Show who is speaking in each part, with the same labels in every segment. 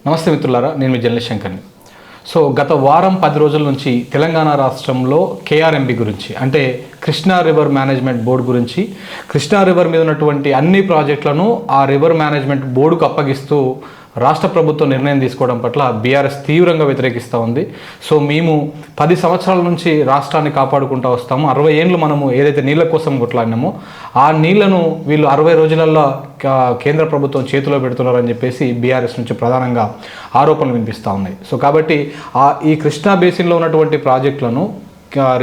Speaker 1: నమస్తే మిత్రులారా, నేను మీ జర్నలిస్ట్ శంకర్ని. సో గత వారం 10 రోజుల నుంచి తెలంగాణ రాష్ట్రంలో కేఆర్ఎంబి గురించి, అంటే కృష్ణా రివర్ మేనేజ్మెంట్ బోర్డు గురించి, కృష్ణా రివర్ మీద ఉన్నటువంటి అన్ని ప్రాజెక్టులను ఆ రివర్ మేనేజ్మెంట్ బోర్డుకు అప్పగిస్తూ రాష్ట్ర ప్రభుత్వం నిర్ణయం తీసుకోవడం పట్ల బీఆర్ఎస్ తీవ్రంగా వ్యతిరేకిస్తూ ఉంది. సో మేము 10 సంవత్సరాల నుంచి రాష్ట్రాన్ని కాపాడుకుంటూ వస్తాము. 60 ఏళ్ళు మనము ఏదైతే నీళ్ళ కోసం కొట్లాడినామో ఆ నీళ్లను వీళ్ళు 60 రోజులలో కేంద్ర ప్రభుత్వం చేతిలో పెడుతున్నారని చెప్పేసి బీఆర్ఎస్ నుంచి ప్రధానంగా ఆరోపణలు వినిపిస్తూ ఉన్నాయి. సో కాబట్టి ఈ కృష్ణా బేసిన్లో ఉన్నటువంటి ప్రాజెక్టులను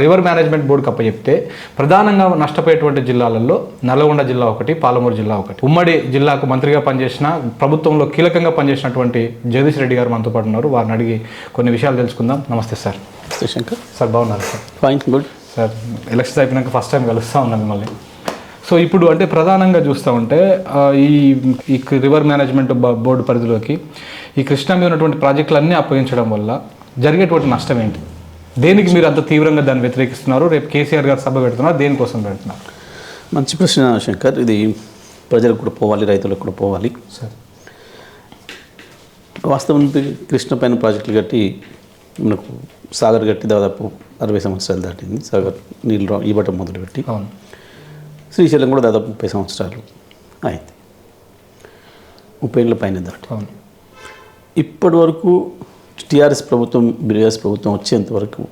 Speaker 1: రివర్ మేనేజ్మెంట్ బోర్డుకి అప్పచెప్తే ప్రధానంగా నష్టపోయేటువంటి జిల్లాలలో నల్గొండ జిల్లా ఒకటి, పాలమూరు జిల్లా ఒకటి. ఉమ్మడి జిల్లాకు మంత్రిగా పనిచేసిన, ప్రభుత్వంలో కీలకంగా పనిచేసినటువంటి జగదీష్ రెడ్డి గారు మనతో పాటు ఉన్నారు. వారిని అడిగి కొన్ని విషయాలు తెలుసుకుందాం. నమస్తే సార్.
Speaker 2: శంకర్
Speaker 1: సార్ బాగున్నారు sir?
Speaker 2: Fine, good
Speaker 1: sir. Elections అయిపోయినాక ఫస్ట్ టైం కలుస్తూ ఉన్నాం మిమ్మల్ని. సో ఇప్పుడు అంటే ప్రధానంగా చూస్తూ ఉంటే ఈ రివర్ మేనేజ్మెంట్ బోర్డు పరిధిలోకి ఈ కృష్ణా మీద ఉన్నటువంటి ప్రాజెక్టులన్నీ అప్పగించడం వల్ల జరిగేటువంటి నష్టం ఏంటి? దేనికి మీరు అంత తీవ్రంగా దాన్ని వ్యతిరేకిస్తున్నారు? రేపు కేసీఆర్ గారు సభ పెడుతున్నారు, దేనికోసం పెడుతున్నారు?
Speaker 2: మంచి ప్రశ్న శంకర్. ఇది ప్రజలకు కూడా పోవాలి, రైతులకు కూడా పోవాలి.
Speaker 1: సార్,
Speaker 2: వాస్తవానికి కృష్ణ పైన ప్రాజెక్టులు కట్టి మనకు సాగర్ కట్టి దాదాపు 60 సంవత్సరాలు దాటింది. సాగర్ నీళ్ళు ఇవ్వటం మొదలుపెట్టి.
Speaker 1: అవును.
Speaker 2: శ్రీశైలం కూడా దాదాపు 30 సంవత్సరాలు అయింది. 30 ఏళ్ళ పైన దాటి.
Speaker 1: అవును.
Speaker 2: ఇప్పటి వరకు టీఆర్ఎస్ ప్రభుత్వం, బీఆర్ఎస్ ప్రభుత్వం వచ్చేంత వరకు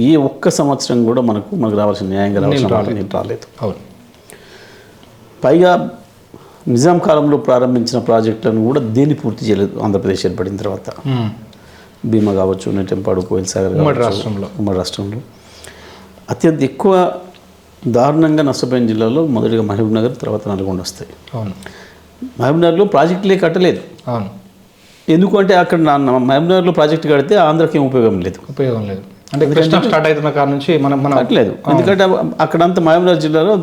Speaker 2: ఏ ఒక్క సంవత్సరం కూడా మనకు రావాల్సిన న్యాయంగా నీళ్ళు రాలేదు.
Speaker 1: అవును.
Speaker 2: పైగా నిజాం కాలంలో ప్రారంభించిన ప్రాజెక్టులను కూడా దేన్ని పూర్తి చేయలేదు. ఆంధ్రప్రదేశ్ ఏర్పడిన తర్వాత భీమా కావచ్చు, నెట్టెంపాడు, కోయిల్ సాగర్
Speaker 1: ఉమ్మడి
Speaker 2: రాష్ట్రంలో అత్యంత ఎక్కువ దారుణంగా నష్టపోయిన జిల్లాలో మొదటిగా మహబూబ్ నగర్, తర్వాత నల్గొండ వస్తాయి.
Speaker 1: అవును.
Speaker 2: మహబూబ్ నగర్లో ప్రాజెక్టులే కట్టలేదు.
Speaker 1: అవును.
Speaker 2: ఎందుకంటే అక్కడ మహబూబ్ నగర్లో ప్రాజెక్టు కడితే ఆంధ్రకి ఏం ఉపయోగం లేదు.
Speaker 1: అంటే కృష్ణా స్టార్ట్ అవుతున్న కాడ నుంచి మనం
Speaker 2: కట్టలేదు. ఎందుకంటే అక్కడంతా మహబూబ్ నగర్ జిల్లాలో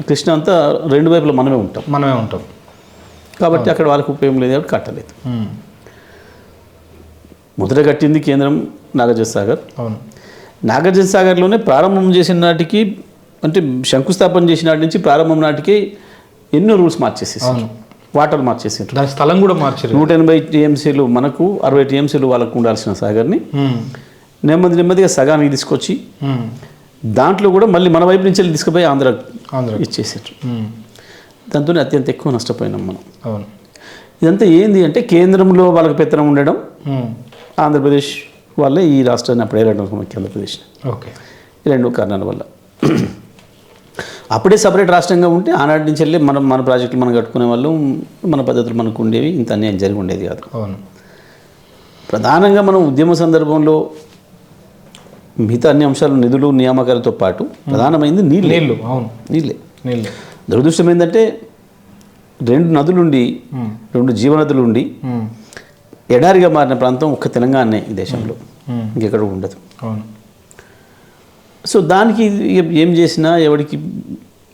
Speaker 2: కృష్ణ అంతా రెండు వైపులా మనమే ఉంటాం కాబట్టి అక్కడ వాళ్ళకి ఉపయోగం లేదు కాబట్టి కట్టలేదు. మొదట కట్టింది కేంద్రం నాగార్జున సాగర్.
Speaker 1: అవును.
Speaker 2: నాగార్జున సాగర్లోనే ప్రారంభం చేసిన నాటికి, అంటే శంకుస్థాపన చేసిన నాటి నుంచి ప్రారంభం నాటికి ఎన్నో రూల్స్ మార్చేసేసారు. వాటర్ మార్చేసారు.
Speaker 1: దాని స్థలం కూడా మార్చారు.
Speaker 2: 180 టీఎంసీలు మనకు, 60 టీఎంసీలు వాళ్ళకు ఉండాల్సిన సాగర్ని నెమ్మదిగా సగానికి తీసుకొచ్చి దాంట్లో కూడా మళ్ళీ మన వైపు నుంచి తీసుకుపోయి ఆంధ్ర ఇచ్చేసారు. దాంతో అత్యంత ఎక్కువ నష్టపోయినాం మనం.
Speaker 1: అవును.
Speaker 2: ఇదంతా ఏంది అంటే కేంద్రంలో వాళ్ళకి పెత్తనం ఉండడం, ఆంధ్రప్రదేశ్ వాళ్ళే ఈ రాష్ట్రాన్ని అప్పుడు ఏలడం ఆంధ్రప్రదేశ్.
Speaker 1: ఓకే.
Speaker 2: ఈ రెండు కారణాల వల్ల అప్పుడే సపరేట్ రాష్ట్రంగా ఉంటే ఆనాటి నుంచి వెళ్ళి మన ప్రాజెక్టులు మనం కట్టుకునే వాళ్ళు, మన పద్ధతులు మనకు ఉండేవి, ఇంత అన్యాయం జరిగి ఉండేది కాదు.
Speaker 1: అవును.
Speaker 2: ప్రధానంగా మనం ఉద్యమ సందర్భంలో మిగతా అన్ని అంశాలు, నిధులు, నియామకాలతో పాటు ప్రధానమైంది నీళ్ళు.
Speaker 1: అవును, నీళ్ళే.
Speaker 2: దురదృష్టం ఏంటంటే 2 నదులుండి, 2 జీవనదులుండి ఎడారిగా మారిన ప్రాంతం ఒక్క తెలంగాణనే ఈ దేశంలో, ఇంకెక్కడ ఉండదు.
Speaker 1: అవును.
Speaker 2: సో దానికి ఏం చేసినా, ఎవరికి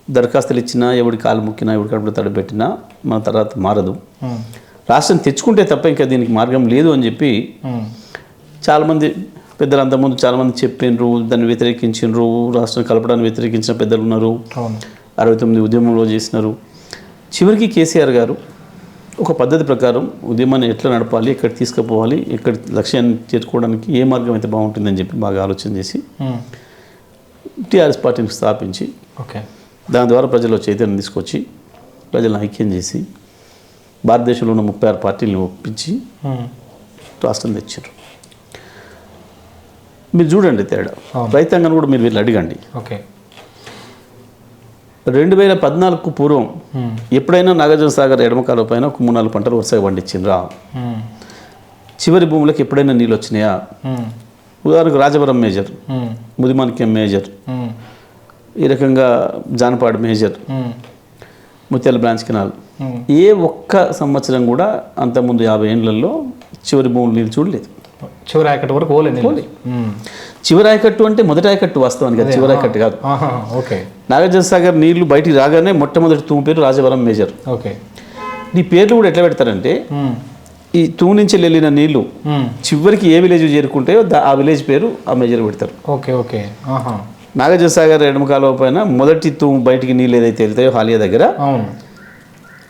Speaker 2: దరఖాస్తులు ఇచ్చినా, ఎవడి కాలు ముక్కినా, ఎవడి కడుపులో తడబెట్టినా మన తర్వాత మారదు. రాష్ట్రం తెచ్చుకుంటే తప్ప ఇంకా దీనికి మార్గం లేదు అని చెప్పి చాలామంది పెద్దలు అంతకుముందు చాలామంది చెప్పిండ్రు, దాన్ని వ్యతిరేకించిండ్రు. రాష్ట్రం కలపడాన్ని వ్యతిరేకించిన పెద్దలు ఉన్నారు. 69 ఉద్యమంలో చేసినారు. చివరికి కేసీఆర్ గారు ఒక పద్ధతి ప్రకారం ఉద్యమాన్ని ఎట్లా నడపాలి, ఎక్కడ తీసుకుపోవాలి, ఎక్కడ లక్ష్యాన్ని చేరుకోవడానికి ఏ మార్గం అయితే బాగుంటుందని చెప్పి బాగా ఆలోచన చేసి టీఆర్ఎస్ పార్టీని స్థాపించి, దాని ద్వారా ప్రజల్లో చైతన్యం తీసుకొచ్చి ప్రజలను ఐక్యం చేసి భారతదేశంలో ఉన్న 36 పార్టీలను ఒప్పించి రాష్ట్రం తెచ్చారు. మీరు చూడండి తేడా. రైతాంగాన్ని కూడా మీరు వీళ్ళు అడగండి. 2014కు పూర్వం ఎప్పుడైనా నాగార్జున సాగర్ ఎడమకాల పైన ఒక 3-4 పంటలు వరుసగా పండించిండ్రా? చివరి భూములకు ఎప్పుడైనా నీళ్ళు వచ్చినాయా? ఉదాహరణకు రాజవరం మేజర్, ముదిమాణిక్యం మేజర్, ఈ రకంగా జానపాడు మేజర్, ముత్యాల బ్రాంచ్ కెనాల్, ఏ ఒక్క సంవత్సరం కూడా అంతకుముందు 50 ఏళ్లలో చివరి భూములు నీళ్ళు చూడలేదు.
Speaker 1: చివరి ఆయకట్టు వరకు పోలేదు.
Speaker 2: చివరి ఆయకట్టు అంటే మొదటి ఆయకట్టు, వాస్తవానికి అది చివరి ఆయకట్టు కాదు.
Speaker 1: ఓకే.
Speaker 2: నాగార్జున సాగర్ నీళ్లు బయటికి రాగానే మొట్టమొదటి తూము పేరు రాజవరం మేజర్.
Speaker 1: ఓకే.
Speaker 2: ఈ పేర్లు కూడా ఎట్లా పెడతారంటే, ఈ తూము నుంచి వెళ్ళిన నీళ్లు చివరికి ఏ విలేజ్ చేరుకుంటాయో ఆ విలేజ్ పేరు ఆ మేజర్ పెడతారు.
Speaker 1: ఓకే.
Speaker 2: నాగార్జున సాగర్ ఎడమ కాలువ పైన మొదటి తూము బయటికి నీళ్ళు ఏదైతే వెళ్తాయో హాలియా దగ్గర,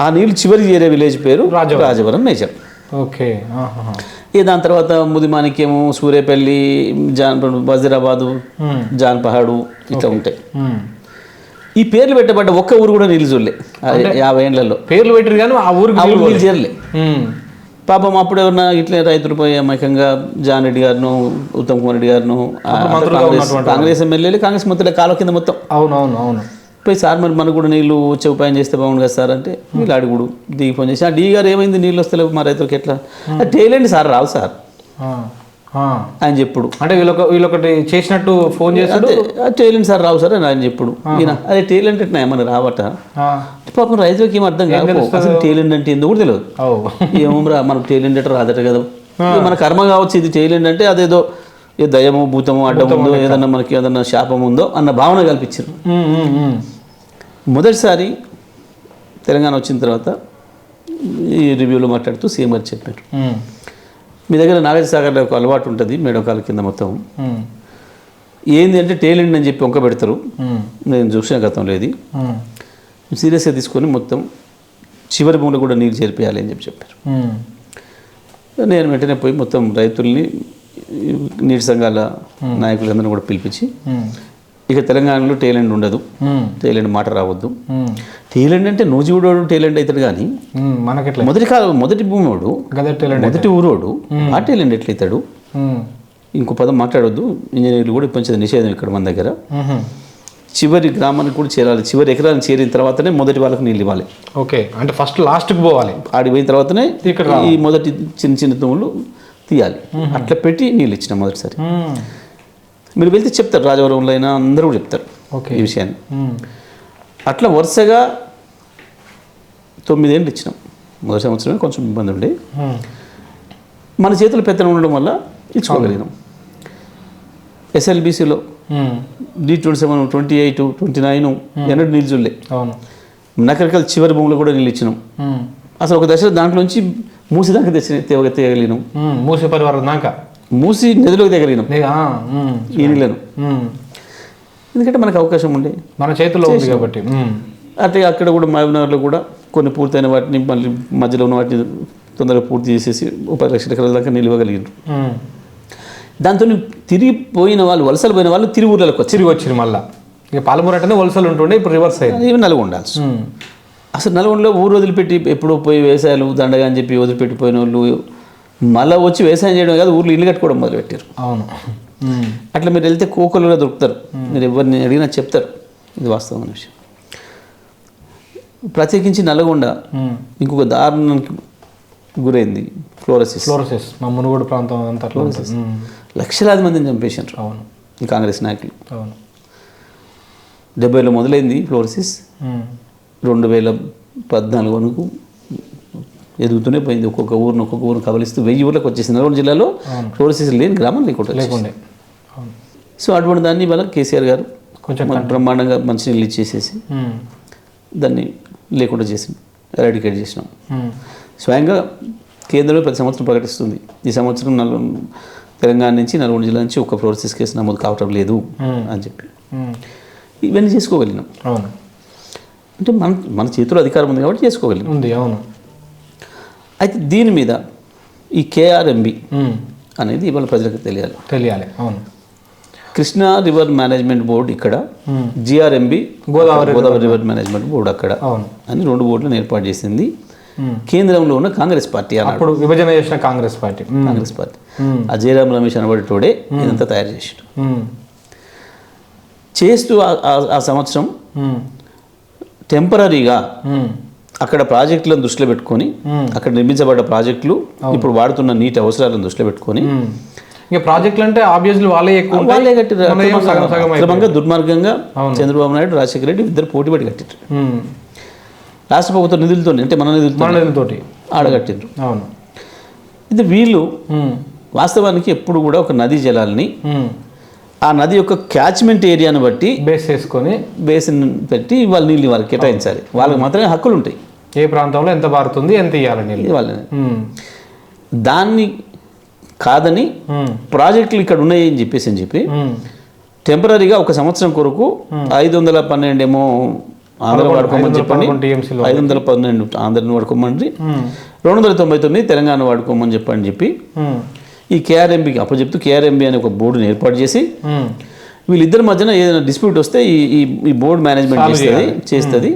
Speaker 2: ఆ నీళ్ళు చివరికి చేరే విలేజ్ పేరు రాజవరం మేజర్.
Speaker 1: ఓకే.
Speaker 2: దాని తర్వాత ముదిమాణిక్యము, సూర్యపల్లి, వజీరాబాదు, జాన్పహాడు ఇట్లా ఉంటాయి. ఈ పేర్లు పెట్టబడ్డ ఒక్క ఊరు కూడా నీళ్ళు చూడలే 50 ఏళ్లలో.
Speaker 1: పేర్లు పెట్టారు కానీ ఆ ఊరికి
Speaker 2: నీళ్ళు చేరలే. పాపం అప్పుడు ఎవరన్నా ఇట్లే రైతులు పోయి అమాయకంగా జాన్ రెడ్డి గారును, ఉత్తమ్ కుమార్ రెడ్డి గారును, కాంగ్రెస్ ఎమ్మెల్యేలు, కాంగ్రెస్ మంత్రులే కాలువ కింద మొత్తం.
Speaker 1: అవును
Speaker 2: పోయి సార్ మరి మనకు కూడా నీళ్ళు వచ్చే ఉపాయం చేస్తే బాగుండు కదా సార్ అంటే వీళ్ళు అడుగుడు దిగి ఫోన్ చేసి డి గారు ఏమైంది నీళ్ళు వస్తలేవు మా రైతులకి ఎట్లా టేలేండి సార్ రావు సార్ ఆయన చెప్పుడు.
Speaker 1: అంటే వీళ్ళొకటి చేసినట్టు ఫోన్ చేస్తాడు
Speaker 2: టేలెంట్ సార్ రావు సార్ అని ఆయన చెప్పుడు. ఈయన అదే టేలెంట్ అంటే ఏమన్నా రావట పాపం రైతులకి ఏం అర్థం కాదు. అసలు టేలెంట్ అంటే ఎందుకు కూడా తెలియదు. ఏమోరా మనకు టేలెంట్ అంటే రాదట కదా, మన కర్మ కావచ్చు ఇది టేలెంట్ అంటే అదేదో ఏ దయము భూతము అడ్డం ఉందో ఏదన్నా మనకి ఏదన్నా శాపం ఉందో అన్న భావన కల్పించారు. మొదటిసారి తెలంగాణ వచ్చిన తర్వాత ఈ రివ్యూలో మాట్లాడుతూ సీఎం గారు చెప్పారు, మీ దగ్గర నాగార్జున సాగర్లో ఒక అలవాటు ఉంటుంది మేడోకాల కింద మొత్తం ఏంది అంటే టేలెంట్ అని చెప్పి వంక పెడతారు. నేను చూసిన గతం లేదు, సీరియస్గా తీసుకొని మొత్తం చివరి భూమిలో కూడా నీళ్ళు చేర్పేయాలి అని చెప్పారు. నేను వెంటనే పోయి మొత్తం రైతుల్ని నీటి సంఘాల నాయకులందరినీ కూడా పిలిపించి ఇక తెలంగాణలో టేలెంట్ ఉండదు, టేలెంట్ మాట రావద్దు. టేలెంట్ అంటే నూజివీడోడు టేలెంట్ అవుతాడు కానీ మనకి మొదటి భూమివాడు మొదటి ఊరోడు ఆ టేలెంట్ ఎట్లయితాడు. ఇంకో పదం మాట్లాడొద్దు, ఇంజనీర్లు కూడా పంచేది నిషేధం ఇక్కడ మన దగ్గర. చివరి గ్రామానికి కూడా చేరాలి, చివరి ఎకరానికి చేరిన తర్వాతనే మొదటి వాళ్ళకి నీళ్ళు ఇవ్వాలి.
Speaker 1: ఓకే, అంటే ఫస్ట్ లాస్ట్కి పోవాలి,
Speaker 2: ఆడికి పోయిన తర్వాతనే ఈ మొదటి చిన్న చిన్న తుమ్ములు తీయాలి. అట్లా పెట్టి నీళ్ళు ఇచ్చిన మొదటిసారి. మీరు వెళ్తే చెప్తారు, రాజవరంలో అయినా అందరూ కూడా చెప్తారు ఈ విషయాన్ని. అట్లా వరుసగా 9 ఏళ్ళు ఇచ్చినాం. మొదటి సంవత్సరమే కొంచెం ఇబ్బంది ఉండే, మన చేతులు పెత్తనం ఉండడం వల్ల ఇచ్చుకోగలిగినాం. ఎస్ఎల్బీసీలో D27, 28, 29 ఎన్నడూ నీళ్ళు చూడలే. నకరికల్ చివరి భూములు కూడా నీళ్ళు ఇచ్చినాం. అసలు ఒక దశలో దాంట్లోంచి మూసి దాకా తేగలిగినాం.
Speaker 1: మూసి పరివారం దాకా
Speaker 2: మూసి నదిలోకి తేగలిగినాం ఈ నీళ్ళను. ఎందుకంటే మనకు అవకాశం ఉండే,
Speaker 1: మన చేతుల్లో ఉంది కాబట్టి.
Speaker 2: అంటే అక్కడ కూడా మహబూబ్నగర్లో కూడా కొన్ని పూర్తయిన వాటిని మళ్ళీ మధ్యలో ఉన్న వాటిని తొందరగా పూర్తి చేసేసి 10 లక్షల ఎకరాల దాకా నిల్వ కలిగినారు. దాంతో తిరిగిపోయిన వాళ్ళు, వలసలు పోయిన వాళ్ళు తిరిగి ఊర్లకు
Speaker 1: తిరిగి వచ్చారు. మళ్ళీ ఇక పాలమూరు అంటేనే వలసలు ఉంటుండే, ఇప్పుడు రివర్స్ అయ్యింది.
Speaker 2: ఇవి నల్గొండ. అసలు నల్గొండలో ఊరు వదిలిపెట్టి ఎప్పుడో పోయి వ్యవసాయాలు దండగా అని చెప్పి వదిలిపెట్టిపోయిన వాళ్ళు మళ్ళీ వచ్చి వ్యవసాయం చేయడం కాదు, ఊర్లో ఇల్లు కట్టుకోవడం మొదలుపెట్టారు.
Speaker 1: అవును,
Speaker 2: అట్లా మీరు వెళ్తే కోకలుగా దొరుకుతారు, మీరు ఎవరిని అడిగినా చెప్తారు, ఇది వాస్తవమైన విషయం. ప్రత్యేకించి నల్గొండ ఇంకొక దారుణానికి గురైంది, ఫ్లోరోసిస్.
Speaker 1: మా మునుగోడు ప్రాంతం అంతా ఫ్లోరోసిస్
Speaker 2: లక్షలాది మందిని చంపేశారు.
Speaker 1: అవును,
Speaker 2: ఈ కాంగ్రెస్ నాయకులు.
Speaker 1: అవును,
Speaker 2: 70లో మొదలైంది ఫ్లోరోసిస్, 2014 వరకు ఎదుగుతూనే పోయింది. ఒక్కొక్క ఊరిని కబలిస్తూ 1000 ఊర్లకు వచ్చేసింది. నల్గొండ జిల్లాలో ఫ్లోరోసిస్ లేని గ్రామం లేకుండే. సో అటువంటి దాన్ని ఇవాళ కేసీఆర్ గారు కొంచెం బ్రహ్మాండంగా మంచినీళ్ళు ఇచ్చేసేసి దాన్ని లేకుండా చేసి ఎరాడికేట్ చేసినాం. స్వయంగా కేంద్రమే ప్రతి సంవత్సరం ప్రకటిస్తుంది, ఈ సంవత్సరం తెలంగాణ నుంచి నల్గొండ జిల్లా నుంచి ఒక ఫ్లోరోసిస్ కేసు నమోదు కావటం లేదు అని చెప్పి ఇవన్నీ చేసుకోగలిగినాం.
Speaker 1: అవును,
Speaker 2: అంటే మన చేతిలో అధికారం ఉంది కాబట్టి చేసుకోగలిగినాం.
Speaker 1: ఉంది. అవును.
Speaker 2: అయితే దీని మీద ఈ KRMB అనేది ఇవాళ ప్రజలకు తెలియాలి.
Speaker 1: అవును,
Speaker 2: కృష్ణా రివర్ మేనేజ్మెంట్ బోర్డు ఇక్కడ, GRMB Godavari river management board అక్కడ అని 2 బోర్డులను ఏర్పాటు చేసింది కేంద్రంలో ఉన్న కాంగ్రెస్ పార్టీ.
Speaker 1: అప్పుడు విభజన చేసిన కాంగ్రెస్ పార్టీ
Speaker 2: ఆ జయరాం రమేష్ అనబడేటోడే ఇదంతా తయారు చేసాడు. చేస్తూ ఆ సంవత్సరం టెంపరీగా అక్కడ ప్రాజెక్టులను దృష్టిలో పెట్టుకొని, అక్కడ నిర్మించబడ్డ ప్రాజెక్టులు ఇప్పుడు వాడుతున్న నీటి అవసరాలను దృష్టిలో పెట్టుకొని,
Speaker 1: ఇక ప్రాజెక్టులు అంటే ఆబ్వియస్లీ వాళ్ళే
Speaker 2: కట్టారు. దుర్మార్గంగా చంద్రబాబు నాయుడు, రాజశేఖర రెడ్డి ఇద్దరు పోటీపడి కట్టారు. రాష్ట్ర ప్రభుత్వ నిధులతో, అంటే మన నిధులతో ఆడగట్టిండ్రు.
Speaker 1: అవును.
Speaker 2: ఇది వీళ్ళు వాస్తవానికి ఎప్పుడు కూడా ఒక నదీ జలాల్ని ఆ నది యొక్క క్యాచ్మెంట్ ఏరియాను బట్టి బేసిన్ పెట్టి వాళ్ళు నీళ్ళు వాళ్ళకి కేటాయించాలి. వాళ్ళకి మాత్రమే హక్కులు ఉంటాయి,
Speaker 1: ఏ ప్రాంతంలో ఎంత పారుతుంది, ఎంత ఇవ్వాలి నీళ్ళు వాళ్ళని.
Speaker 2: దాన్ని కాదని ప్రాజెక్టులు ఇక్కడ ఉన్నాయి అని చెప్పి టెంపరీగా ఒక సంవత్సరం కొరకు 512 ఏమో ఆంధ్ర వాడుకోమని చెప్పండి, 512 ఆంధ్రని వాడుకోమని 299 తెలంగాణ వాడుకోమని చెప్పి ఈ కేఆర్ఎంబికి అప్పచెప్తూ కేఆర్ఎంబి అనే ఒక బోర్డుని ఏర్పాటు చేసి వీళ్ళిద్దరి మధ్యన ఏదైనా డిస్ప్యూట్ వస్తే ఈ బోర్డు మేనేజ్మెంట్ చేస్తుంది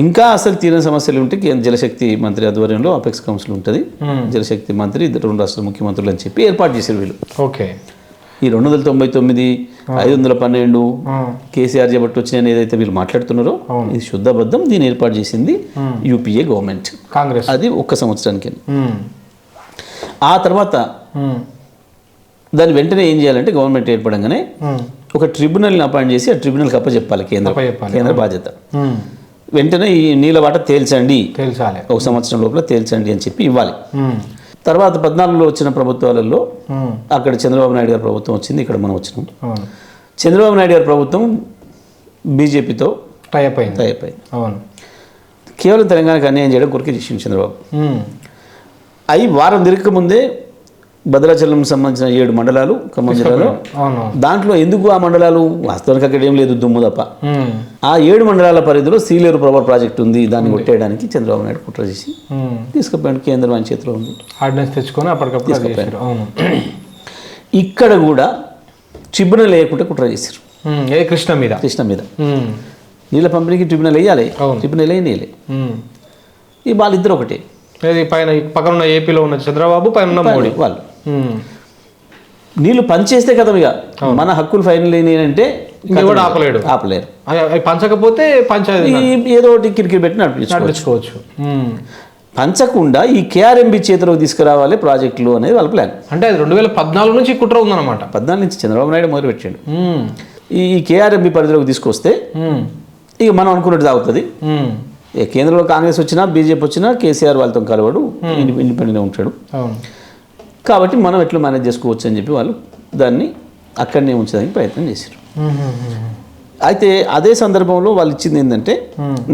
Speaker 2: ఇంకా అసలు తీరని సమస్యలు ఉంటే జలశక్తి మంత్రి ఆధ్వర్యంలో అపెక్స్ కౌన్సిల్ ఉంటుంది జలశక్తి మంత్రి 2 రాష్ట్రాల ముఖ్యమంత్రులు అని చెప్పి ఏర్పాటు చేశారు వీళ్ళు.
Speaker 1: ఓకే.
Speaker 2: ఈ 299 512 కేసీఆర్ చేపట్టి వచ్చినాయని ఏదైతే వీళ్ళు మాట్లాడుతున్నారో ఇది శుద్ధబద్ధం. దీన్ని ఏర్పాటు చేసింది యూపీఏ గవర్నమెంట్,
Speaker 1: కాంగ్రెస్.
Speaker 2: అది 1 సంవత్సరానికి. ఆ తర్వాత దాన్ని వెంటనే ఏం చేయాలంటే గవర్నమెంట్ ఏర్పడంగానే ఒక ట్రిబ్యునల్ని అపాయింట్ చేసి ఆ ట్రిబ్యునల్కి అప్పచెప్పాలి. కేంద్ర బాధ్యత. వెంటనే ఈ నీళ్ళ వాట తేల్చండి, 1 సంవత్సరం లోపల తేల్చండి అని చెప్పి ఇవ్వాలి. తర్వాత 14లో వచ్చిన ప్రభుత్వాలలో అక్కడ చంద్రబాబు నాయుడు గారి ప్రభుత్వం వచ్చింది, ఇక్కడ మనం వచ్చినాం. చంద్రబాబు నాయుడు గారి ప్రభుత్వం బీజేపీతో టైప్ అయింది. కేవలం తెలంగాణకు అన్యాయం చేయడం కొరకే చేసింది చంద్రబాబు. అవి వారం తిరగక ముందే భద్రాచలం సంబంధించిన 7 మండలాలు ఖమ్మం జిల్లాలో, దాంట్లో ఎందుకు ఆ మండలాలు వాస్తవానికి అక్కడ ఏం లేదు, దుమ్ము తప్ప. ఆ 7 మండలాల పరిధిలో సీలేరు పవర్ ప్రాజెక్ట్ ఉంది, దాన్ని కొట్టేయడానికి చంద్రబాబు నాయుడు కుట్ర చేసి తీసుకుపోయాడు. కేంద్రం ఆయన చేతిలో ఉంది,
Speaker 1: ఆర్డినెన్స్ తెచ్చుకొని అప్పటికప్పుడు.
Speaker 2: ఇక్కడ కూడా ట్రిబ్యునల్ వేయకుండా కుట్ర చేశారు.
Speaker 1: కృష్ణ మీద
Speaker 2: నీళ్ళ పంపిణీకి ట్రిబ్యునల్ వేయాలి, ట్రిబ్యునల్ వేయలే. ఈ వాళ్ళిద్దరు ఒకటే.
Speaker 1: పైన పక్కన ఉన్న ఏపీలో ఉన్న చంద్రబాబు, పైన ఉన్న మోడీ
Speaker 2: వాళ్ళు నీళ్లు పంచేస్తే కదా ఇక మన హక్కులు ఫైనల్ అంటే ఆపలేరు.
Speaker 1: పంచకపోతే
Speaker 2: ఏదో ఒకటి కిరికిరి పెట్టి నడిపించుకోవచ్చు. పంచకుండా ఈ కేఆర్ఎంబి చేతిలోకి తీసుకురావాలి ప్రాజెక్టులు అనేది వాళ్ళ ప్లాన్.
Speaker 1: అంటే అది 2014 నుంచి కుట్ర ఉందన్నమాట.
Speaker 2: 14 నుంచి చంద్రబాబు నాయుడు మొదలు పెట్టాడు. ఈ కేఆర్ఎంబి పరిధిలోకి తీసుకొస్తే ఇక మనం అనుకున్నట్టు తాగుతుంది. కేంద్రంలో కాంగ్రెస్ వచ్చినా బీజేపీ వచ్చినా కేసీఆర్ వాళ్ళతో కలవడు, ఇండిపెండెంట్గా ఉంటాడు. కాబట్టి మనం ఎట్లా మేనేజ్ చేసుకోవచ్చు అని చెప్పి వాళ్ళు దాన్ని అక్కడనే ఉంచడానికి ప్రయత్నం చేశారు. అయితే అదే సందర్భంలో వాళ్ళు ఇచ్చింది ఏంటంటే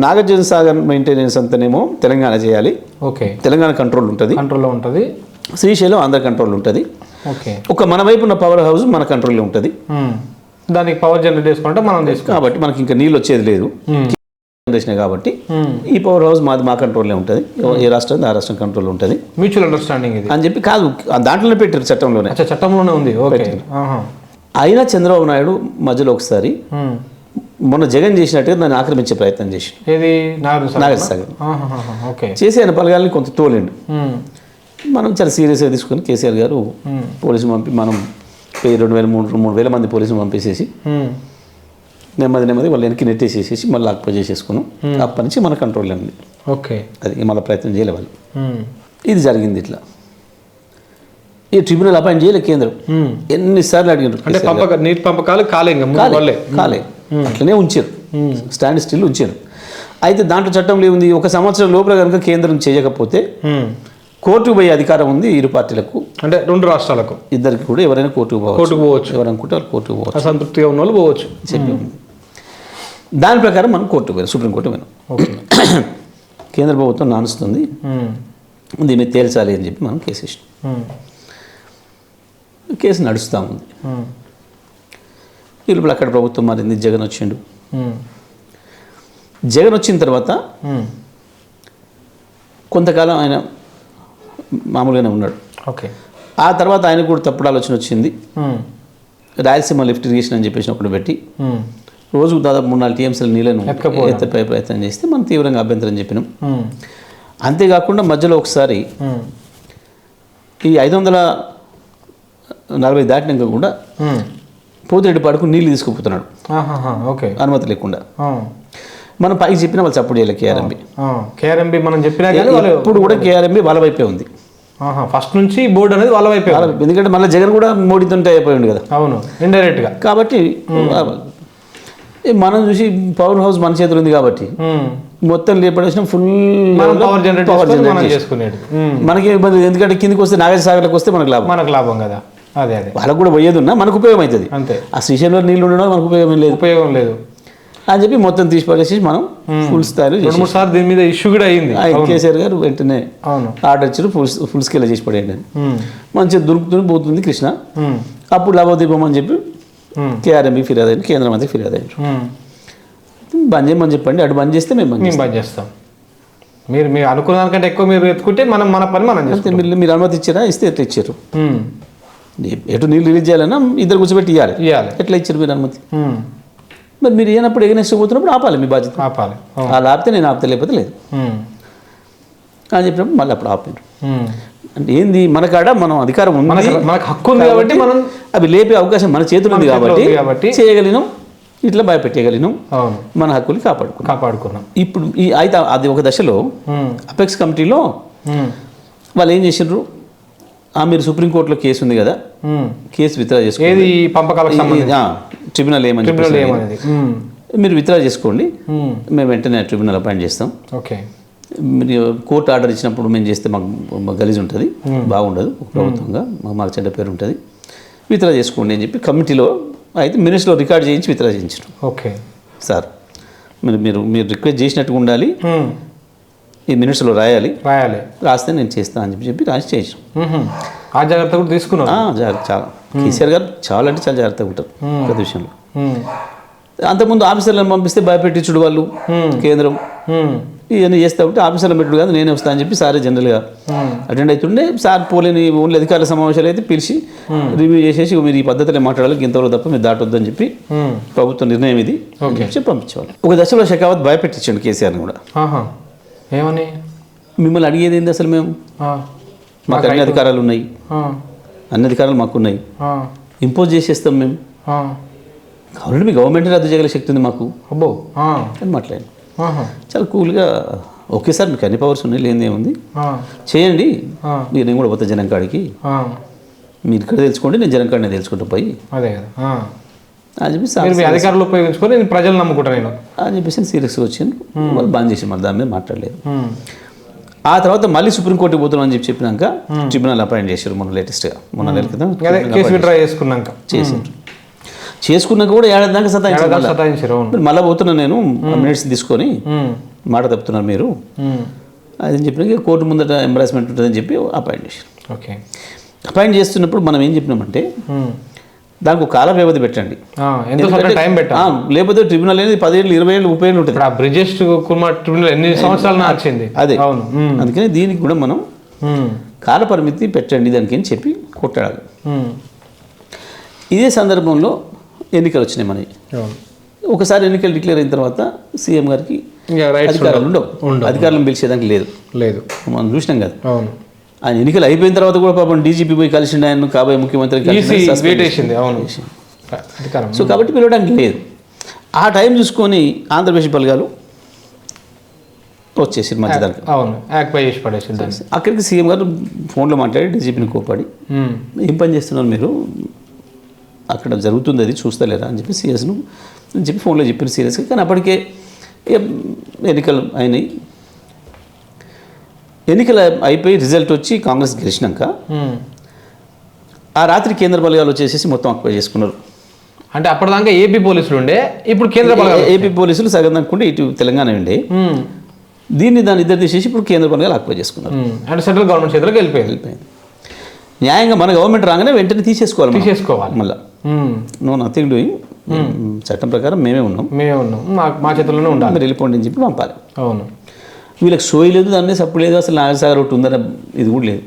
Speaker 2: నాగార్జున సాగర్ మెయింటెనెన్స్ అంతానేమో తెలంగాణ చేయాలి, తెలంగాణ కంట్రోల్లో ఉంటుంది, శ్రీశైలం ఆంధ్ర కంట్రోల్ ఉంటుంది, ఒక మన వైపు ఉన్న పవర్ హౌస్ మన కంట్రోల్లో ఉంటుంది,
Speaker 1: దానికి పవర్ జనరేట్ చేసుకుంటే మనం
Speaker 2: కాబట్టి మనకి ఇంకా నీళ్ళు వచ్చేది లేదు కాబట్టి ఈ పవర్ హౌస్ మా కంట్రోల్లో ఉంటుంది, ఏ రాష్ట్రం ఆ రాష్ట్రం కంట్రోల్లో ఉంటుంది,
Speaker 1: మ్యూచువల్ అండర్స్టాండింగ్ ఇది అని
Speaker 2: చెప్పి కాదు దాంట్లోనే పెట్టారు, చట్టంలోనే
Speaker 1: ఉంది.
Speaker 2: అయినా చంద్రబాబు నాయుడు మధ్యలో ఒకసారి మొన్న జగన్ చేసినట్టుగా దాన్ని ఆక్రమించే ప్రయత్నం చేసి నాగార్జునసాగర్ చేసి ఆయన పలగాలని కొంత తోలేండు. మనం చాలా సీరియస్గా తీసుకొని కేసీఆర్ గారు పోలీసులు పంపి మనం 2,000-3,000 మంది పోలీసులు పంపేసేసి నెమ్మది వాళ్ళు వెనక్కి నెట్టేసేసేసి మళ్ళీ ఆక్యుపై చేసేసుకున్నాం. అప్పటి నుంచి మన కంట్రోల్ ఉంది. అది మళ్ళీ ప్రయత్నం చేయలే వాళ్ళు. ఇది జరిగింది ఇట్లా. ఈ ట్రిబ్యునల్ అపాయింట్ చేయలే కేంద్రం. ఎన్నిసార్లు అడిగారు
Speaker 1: అంటే నీటి పంపకాలు కాలే
Speaker 2: అట్లనే ఉంచారు, స్టాండ్ స్టిల్ ఉంచారు. అయితే దాంట్లో చట్టంలో ఏముంది, 1 సంవత్సరం లోపల కనుక కేంద్రం చేయకపోతే కోర్టుకు పోయే అధికారం ఉంది ఇరు పార్టీలకు,
Speaker 1: అంటే 2 రాష్ట్రాలకు
Speaker 2: ఇద్దరికి కూడా. ఎవరైనా కోర్టుకు పోవచ్చు, ఎవరనుకుంటే వాళ్ళు కోర్టుకు పోవచ్చు,
Speaker 1: అసంతృప్తిగా ఉన్న వాళ్ళు పోవచ్చు
Speaker 2: చెప్పి ఉంది. దాని ప్రకారం మనం కోర్టుకు పోయాం, సుప్రీంకోర్టు పోయినాం. కేంద్ర ప్రభుత్వం నానుస్తుంది, దీన్ని తేల్చాలి అని చెప్పి మనం కేసు ఇష్టం. కేసు నడుస్తూ ఉంది. ఈ లోపల అక్కడ ప్రభుత్వం మారింది, జగన్ వచ్చిండు. జగన్ వచ్చిన తర్వాత కొంతకాలం ఆయన మామూలుగానే ఉన్నాడు. ఆ తర్వాత ఆయనకు కూడా తప్పుడు ఆలోచన వచ్చింది. రాయలసీమ లిఫ్ట్ ఇరిగేషన్ అని చెప్పేసి ఒకటి పెట్టి రోజుకు దాదాపు 3-4 టీఎంసీల నీళ్ళను ఎత్తిపోయే ప్రయత్నం చేస్తే మనం తీవ్రంగా అభ్యంతరం చెప్పినాం. అంతేకాకుండా మధ్యలో ఒకసారి ఈ 540 దాటినాక కూడా పోతిరెడ్డి పాడుకు నీళ్ళు తీసుకుపోతున్నాడు అనుమతి లేకుండా. మనం పైకి చెప్పినా వాళ్ళు సపోర్ట్ చేయలేదు.
Speaker 1: కేఆర్ఎంబి మనం చెప్పినా
Speaker 2: ఇప్పుడు కూడా కేఆర్ఎంబి వాళ్ళ వైపే ఉంది.
Speaker 1: ఫస్ట్ నుంచి బోర్డు అనేది వాళ్ళ వైపే,
Speaker 2: ఎందుకంటే మళ్ళీ జగన్ కూడా మోడీతో అయిపోయింది కదా.
Speaker 1: అవును, ఇండైరెక్ట్గా.
Speaker 2: కాబట్టి మనం చూసి పవర్ హౌస్ మన చేతులు ఉంది కాబట్టి మొత్తం లేపడేసిన ఫుల్
Speaker 1: పవర్ జనరేట్ చేసుకునేది
Speaker 2: మనకి ఇబ్బంది. ఎందుకంటే కిందికి వస్తే నాగార్జునసాగర్కి వస్తే మనకు లాభం
Speaker 1: కదా. అదే
Speaker 2: వాళ్ళకు కూడా పోయేది ఉన్నా మనకు ఉపయోగం అవుతుంది.
Speaker 1: అంతే.
Speaker 2: ఆ శ్రీశైలంలో నీళ్ళు ఉండడం మనకు ఉపయోగం లేదు అని చెప్పి మొత్తం తీసి పడేసి మనం ఫుల్ స్థాయిలో
Speaker 1: 2-3 సార్లు దీని మీద ఇష్యూ కూడా అయింది.
Speaker 2: కేసీఆర్ గారు వెంటనే ఆర్డర్ ఇచ్చారు, ఫుల్ స్కేల్ చేసి పడేయండి అని. మంచిగా దొరుకుతుంది పోతుంది కృష్ణ. అప్పుడు లాభోదీపం అని చెప్పి కేఆర్ఎంబి ఫిర్యాదు అయింది, కేంద్ర మంత్రికి ఫిర్యాదు అయ్యారు. బంద్ చేయమని చెప్పండి, అటు బంద్ చేస్తే మేము బంద్ చేస్తాం.
Speaker 1: మీరు మీరు అనుకున్న దానికంటే ఎక్కువ మీరు ఎత్తుకుంటే మన పని మనం
Speaker 2: అంతే.
Speaker 1: చేస్తాం.
Speaker 2: మీరు అనుమతి ఇచ్చారా? ఇస్తే ఎట్లా ఇచ్చారు? ఎటు నీళ్ళు రిలీజ్ చేయాలన్నా ఇద్దరు కూర్చోబెట్టి ఇవ్వాలి. ఎట్లా ఇచ్చారు మీరు అనుమతి? మరి మీరు ఏనప్పుడు ఎగనెస్ట్ పోతున్నప్పుడు ఆపాలి, మీ బాధ్యత.
Speaker 1: ఆపాలి.
Speaker 2: వాళ్ళు ఆపితే నేను ఆపితే, లేకపోతే లేదు అని చెప్పినప్పుడు మళ్ళీ అప్పుడు ఆపారు. అంటే ఏంది, మన కాడ మనం అధికారం ఉంది,
Speaker 1: మనకు హక్కు ఉంది కాబట్టి మనం
Speaker 2: అవి లేపే అవకాశం మన చేతులు ఉంది కాబట్టి చేయగలిగినాం, ఇట్లా భయపెట్టగలిగినాం, మన హక్కులు కాపాడుకున్నాం. ఇప్పుడు అయితే అది ఒక దశలో అపెక్స్ కమిటీలో వాళ్ళు ఏం చేసిండ్రు, మీరు సుప్రీంకోర్టులో కేసు ఉంది కదా, కేసు విత్డ్రా చేసుకోండి, ట్రిబ్యునల్ ఏమని మీరు విత్డ్రా చేసుకోండి, మేము వెంటనే ట్రిబ్యునల్ అపాయింట్ చేస్తాం.
Speaker 1: ఓకే,
Speaker 2: మీరు కోర్టు ఆర్డర్ ఇచ్చినప్పుడు మేము చేస్తే మాకు గలీజ్ ఉంటుంది, బాగుండదు, ప్రభుత్వంగా మాకు చెడ్డ పేరు ఉంటుంది, విత్డ్రా చేసుకోండి అని చెప్పి కమిటీలో అయితే మినిట్స్లో రికార్డ్ చేయించి విత్డ్రా చేయించారు.
Speaker 1: ఓకే
Speaker 2: సార్, మీరు రిక్వెస్ట్ చేసినట్టుగా ఉండాలి, ఈ మినిట్స్లో రాస్తే నేను చేస్తాను అని చెప్పి రాసి చేసాం.
Speaker 1: ఆ జాగ్రత్త కూడా తీసుకున్నాను.
Speaker 2: చాలా కేసీఆర్ గారు చాలా అంటే చాలా జాగ్రత్తగా ఉంటారు ప్రతి విషయంలో. అంతకుముందు ఆఫీసర్లను పంపిస్తే భయపెట్టించుడు వాళ్ళు, కేంద్రం ఇవన్నీ చేస్తా ఉంటే ఆఫీసర్లను పెట్టుడు కాదు, నేనే వస్తా అని చెప్పి సారే జనరల్గా అటెండ్ అవుతుండే. సార్ పోలేని ఓన్లీ అధికారుల సమావేశాలు అయితే పిలిచి రివ్యూ చేసేసి మీరు ఈ పద్ధతిలో మాట్లాడాలి, ఇంతవరకు తప్ప మీరు దాటొద్దు అని చెప్పి ప్రభుత్వ నిర్ణయం ఇది చెప్పి పంపించేవాళ్ళు. ఒక దశలో షెకావత్ భయపెట్టించండి కేసీఆర్ని కూడా.
Speaker 1: ఏమని?
Speaker 2: మిమ్మల్ని అడిగేది ఏంది అసలు, మేము మాకు అన్ని అధికారాలు ఉన్నాయి, అన్ని అధికారాలు మాకున్నాయి, ఇంపోజ్ చేసేస్తాం మేము, కాబట్టి మీ గవర్నమెంట్ రద్దు చేయగల శక్తి ఉంది మాకు అని మాట్లాడాను. చాలా కూల్గా, ఓకే సార్ మీకు అన్ని పవర్స్ ఉన్నాయి, లేనిదేముంది, చేయండి, నేను కూడా పోతా జనం కాడికి, మీరు ఇక్కడ తెలుసుకోండి, నేను జనం కాడిని తెలుసుకుంటా పోయి అని చెప్పి
Speaker 1: అధికారులు ఉపయోగించుకొని ప్రజలు నమ్ముకుంటా నేను
Speaker 2: అని చెప్పేసి సీరియస్గా వచ్చింది. వాళ్ళు బాగా చేసి మరి దాని మీద మాట్లాడలేదు. ఆ తర్వాత మళ్ళీ సుప్రీంకోర్టుకి పోతున్నాం అని చెప్పినాక ట్రిబ్యునల్ అపాయింట్ చేశారు మొన్న లేటెస్ట్గా, మొన్న నెల క్రితం చేశారు. చేసుకున్నాక కూడా ఏడాది దాకా సతాయించారు. మళ్ళీ పోతున్నా నేను మినిట్స్ తీసుకొని మాట తప్పుతున్నారు మీరు అది చెప్పినాక కోర్టు ముందట ఎంబరాస్మెంట్ ఉంటుందని చెప్పి అపాయింట్ చేశారు.
Speaker 1: ఓకే,
Speaker 2: అపాయింట్ చేస్తున్నప్పుడు మనం ఏం చెప్పినామంటే దానికి ఒక కాల వ్యవధి పెట్టండి, లేకపోతే ట్రిబ్యునల్ అనేది 10 ఏళ్ళు 20 ఏళ్ళు 30 ఏళ్ళు ఉంటుంది.
Speaker 1: బ్రిజేష్ కుమార్ ట్రిబ్యునల్ ఎన్ని సంవత్సరాలు నడిచింది.
Speaker 2: అదే అందుకని దీనికి కూడా మనం కాల పరిమితి పెట్టండి దానికి అని చెప్పి కొట్టాడు. ఇదే సందర్భంలో ఎన్నికలు వచ్చినాయి మనకి. ఒకసారి ఎన్నికలు డిక్లేర్ అయిన తర్వాత సీఎం గారికి అధికారాలు ఉండవు, అధికారులను పిలిచేదానికి లేదు, మనం చూసినాం కదా. ఆయన ఎన్నికలు అయిపోయిన తర్వాత కూడా పాపం డీజీపీ పోయి కలిసిండి, ఆయన కాబోయే ముఖ్యమంత్రి. సో కాబట్టి పిలవడానికి లేదు. ఆ టైం చూసుకొని ఆంధ్రప్రదేశ్ బలగాలు వచ్చేసి మధ్యదానికి అక్కడికి సీఎం గారు ఫోన్లో మాట్లాడి డీజీపీని కోపాడి, ఏం పని చేస్తున్నారు మీరు, అక్కడ జరుగుతుంది అది చూస్తలేరా అని చెప్పి సీఎస్ను అని చెప్పి ఫోన్లో చెప్పారు సీరియస్గా. కానీ అప్పటికే ఎన్నికలు అయినాయి. ఎన్నికలు అయిపోయి రిజల్ట్ వచ్చి కాంగ్రెస్ గెలిచినాక ఆ రాత్రి కేంద్ర బలగాలు వచ్చేసి మొత్తం ఆక్యుపై చేసుకున్నారు.
Speaker 1: అంటే అప్పటిదాకా ఏపీ పోలీసులు ఉండే, ఇప్పుడు కేంద్ర బలగాలు,
Speaker 2: ఏపీ పోలీసులు సగం అనుకుంటే ఇటు తెలంగాణ ఉండే, దాన్ని ఇద్దరు తీసేసి ఇప్పుడు కేంద్ర బలగాలు ఆక్యుపై చేసుకున్నారు.
Speaker 1: అంటే సెంట్రల్ గవర్నమెంట్ చేతిలోకి వెళ్ళిపోయింది.
Speaker 2: న్యాయంగా మన గవర్నమెంట్ రాగానే వెంటనే తీసేసుకోవాలి మళ్ళీ. నో నథింగ్ డూయింగ్, చట్టం ప్రకారం మేమే ఉన్నాం,
Speaker 1: మా చేతుల్లోనే ఉండాలి,
Speaker 2: మీరు వెళ్ళిపోండి అని చెప్పి పంపాలి.
Speaker 1: అవును,
Speaker 2: వీళ్ళకి సోయి లేదు, దాని మీద సప్పు లేదు, అసలు నాగసాగర్ ఒకటి ఉందన్న ఇది కూడా లేదు.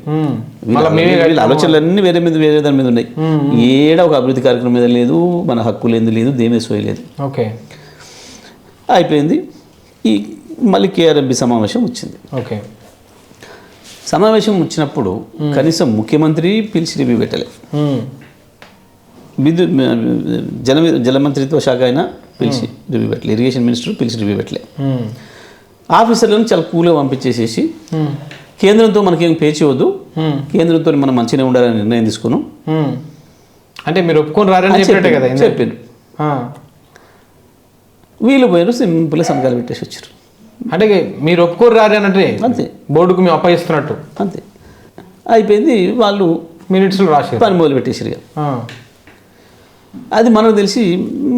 Speaker 2: వీళ్ళ ఆలోచనలన్నీ వేరే దాని మీద ఉన్నాయి. ఏడ ఒక అభివృద్ధి కార్యక్రమం మీద లేదు, మన హక్కులు ఎందుకు లేదు, దేని మీద సోయి లేదు.
Speaker 1: ఓకే,
Speaker 2: అయిపోయింది. ఈ మళ్ళీ కేఆర్ఎంబి సమావేశం వచ్చింది.
Speaker 1: ఓకే,
Speaker 2: సమావేశం వచ్చినప్పుడు కనీసం ముఖ్యమంత్రి పిలిచి రివ్యూ పెట్టలే, జలమంత్రిత్వ శాఖ అయినా పిలిచి రివ్యూ పెట్టలే, ఇరిగేషన్ మినిస్టర్ పిలిచి రివ్యూ పెట్టలే. ఆఫీసర్లను చాలా కూల్గా పంపించేసేసి కేంద్రంతో మనకేం పేచి వద్దు, కేంద్రంతో మనం మంచిగా ఉండాలని నిర్ణయం తీసుకున్నాం.
Speaker 1: అంటే మీరు ఒప్పుకొని రారని
Speaker 2: చెప్పారు. వీళ్ళు పోయారు, సింపుల్గా సంతకాలు పెట్టేసి వచ్చారు.
Speaker 1: అంటే మీరు ఒప్పుకోరు రారనంటే
Speaker 2: అంతే,
Speaker 1: బోర్డుకు మేము అప్పగిస్తున్నట్టు
Speaker 2: అంతే అయిపోయింది. వాళ్ళు
Speaker 1: మినిట్స్లో రాసి
Speaker 2: పని మొదలు పెట్టేసారు. అది మనకు తెలిసి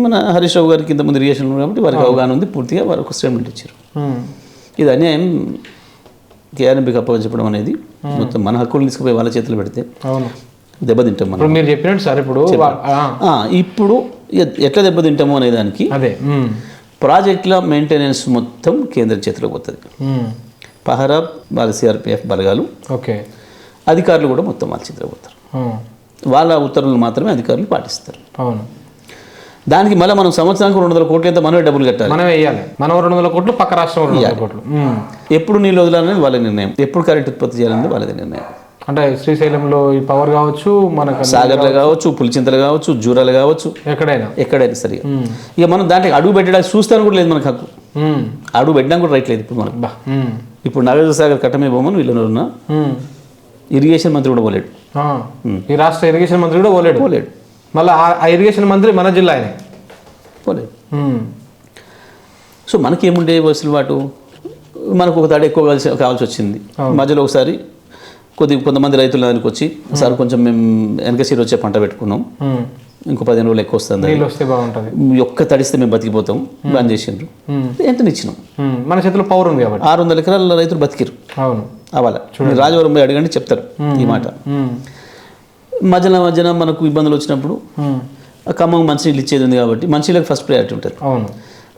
Speaker 2: మన హరీష్ రావు గారికి ఇంతకుముందు ఇరిగేషన్ కాబట్టి వారికి అవగాహన ఉంది, పూర్తిగా వారు ఒక స్టేట్మెంట్ ఇచ్చారు. ఇది అన్యాయం, కేఆర్ఎంబీకి అప్పగించడం అనేది మొత్తం మన హక్కులు తీసుకుపోయి వాళ్ళ చేతులు పెడితే దెబ్బతింటాం మనం.
Speaker 1: మీరు చెప్పినట్టు సార్
Speaker 2: ఇప్పుడు ఎట్లా దెబ్బతింటాము అనే దానికి
Speaker 1: అదే
Speaker 2: ప్రాజెక్టుల మెయింటెనెన్స్ మొత్తం కేంద్ర చేతిలో పోతుంది. పహరా వాళ్ళ సిఆర్పిఎఫ్ బలగాలు,
Speaker 1: ఓకే.
Speaker 2: అధికారులు కూడా మొత్తం వాళ్ళు చిత్రపోతారు. వాళ్ళ ఉత్తర్వులు మాత్రమే అధికారులు పాటిస్తారు.
Speaker 1: అవును.
Speaker 2: దానికి మళ్ళీ మనం సంవత్సరానికి 200 కోట్లు ఎంత మనమే డబ్బులు కట్టాలి.
Speaker 1: మనం వేయాలి. మనం 200 కోట్లు, పక్క రాష్ట్రం 200 కోట్లు.
Speaker 2: ఎప్పుడు నీళ్ళు వదలాలనేది వాళ్ళ నిర్ణయం, ఎప్పుడు కరెంట్ ఉత్పత్తి చేయాలనేది వాళ్ళది నిర్ణయం.
Speaker 1: అంటే శ్రీశైలంలో ఈ పవర్ కావచ్చు, మనకు
Speaker 2: సాగర్లు కావచ్చు, పులిచింతలు కావచ్చు, జూరాలు కావచ్చు, ఎక్కడైనా సరే. ఇక మనం దాంట్లో అడుగు పెట్టడానికి చూస్తాను కూడా లేదు మనకు హక్కు. అడుగు పెట్టడానికి కూడా రైట్ లేదు ఇప్పుడు మనకు. ఇప్పుడు నాగార్జున సాగర్ కట్టమే పోమని వీళ్ళు ఉన్న ఇరిగేషన్ మంత్రి కూడా పోలేడు.
Speaker 1: ఈ రాష్ట్ర ఇరిగేషన్ మంత్రి కూడా పోలేడు. మళ్ళీ ఆ ఇరిగేషన్ మంత్రి మన జిల్లా ఆయన
Speaker 2: పోలేడు. సో మనకేముండే వెసులుబాటు, మనకు ఒక తాడు ఎక్కువ కావాల్సి వచ్చింది. మధ్యలో ఒకసారి కొంతమంది రైతులు దానికి వచ్చి సార్ కొంచెం మేము వెనకసీరు వచ్చే పంట పెట్టుకున్నాం, ఇంకో 15 రోజులు ఎక్కువ వస్తుంది, ఒక్క తడిస్తే మేము బతికిపోతాం, బంద్ చేసిండ్రు. ఎంత ఇచ్చినాం,
Speaker 1: మన చేతిలో పవర్ ఉంది కాబట్టి
Speaker 2: 600 ఎకరాల రైతులు బతికిరు. అవును, అవాల రాజవరం పోయి అడగండి చెప్తారు ఈ మాట. మధ్యన మనకు ఇబ్బందులు వచ్చినప్పుడు ఖమ్మం మంచినీళ్ళు ఇచ్చేది ఉంది కాబట్టి మంచినీళ్ళకి ఫస్ట్ ప్రయారిటీ ఉంటుంది.
Speaker 1: అవును,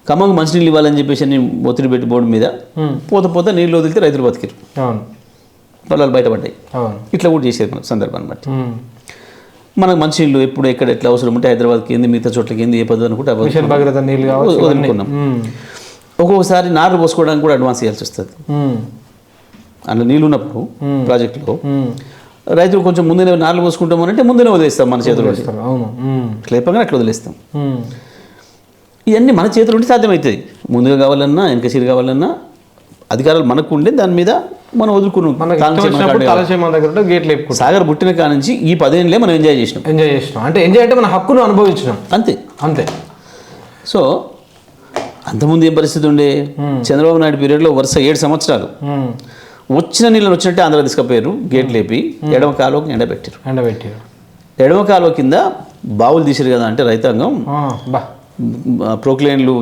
Speaker 2: ఖమ్మం మంచినీళ్ళు ఇవ్వాలని చెప్పేసి ఒత్తిడి పెట్టి బోర్డు మీద పోత నీళ్ళు వదిలితే రైతులు బతికిరు. అవును, పొలాలు బయటపడ్డాయి. ఇట్లా కూడా చేసేది మన సందర్భాన్ని బట్టి. మనకు మంచినీళ్ళు ఎప్పుడు ఎక్కడ ఎట్లా అవసరం ఉంటే హైదరాబాద్కి ఏంది, మిగతా చోట్లకి ఏంది, ఏ పద్ధతి అనుకుంటే వదులుకున్నాం. ఒక్కొక్కసారి నార్లు పోసుకోవడానికి కూడా అడ్వాన్స్ చేయాల్సి వస్తుంది. అందులో నీళ్ళు ఉన్నప్పుడు ప్రాజెక్టులో రైతులు కొంచెం ముందే నార్లు పోసుకుంటామని అంటే ముందే వదిలేస్తాం మన చేతుల్లో. లేపంగా అట్లా వదిలేస్తాం. ఇవన్నీ మన చేతులు ఉంటే సాధ్యమవుతుంది. ముందుగా కావాలన్నా వెనకసీరు కావాలన్నా అధికారాలు మనకు ఉండే దాని మీద మనం వదులుకున్నాం. సాగర్ పుట్టిన కాడ నుంచి ఈ 10 ఏళ్ళే మనం ఎంజాయ్ చేసినాం.
Speaker 1: అంటే ఎంజాయ్ అంటే మన హక్కును అనుభవించినాం. అంతే. సో
Speaker 2: అంతకుముందు ఏం పరిస్థితి ఉండే, చంద్రబాబు నాయుడు పీరియడ్లో వరుస 7 సంవత్సరాలు వచ్చిన నీళ్ళు వచ్చినట్టే ఆంధ్ర తీసుకుపోయారు. గేట్ లేపి ఎడమ కాలువకి ఎండబెట్టారు. ఎడమ కాలువ కింద బావులు తీసారు కదా అంటే రైతాంగం ప్రోక్లైన్లు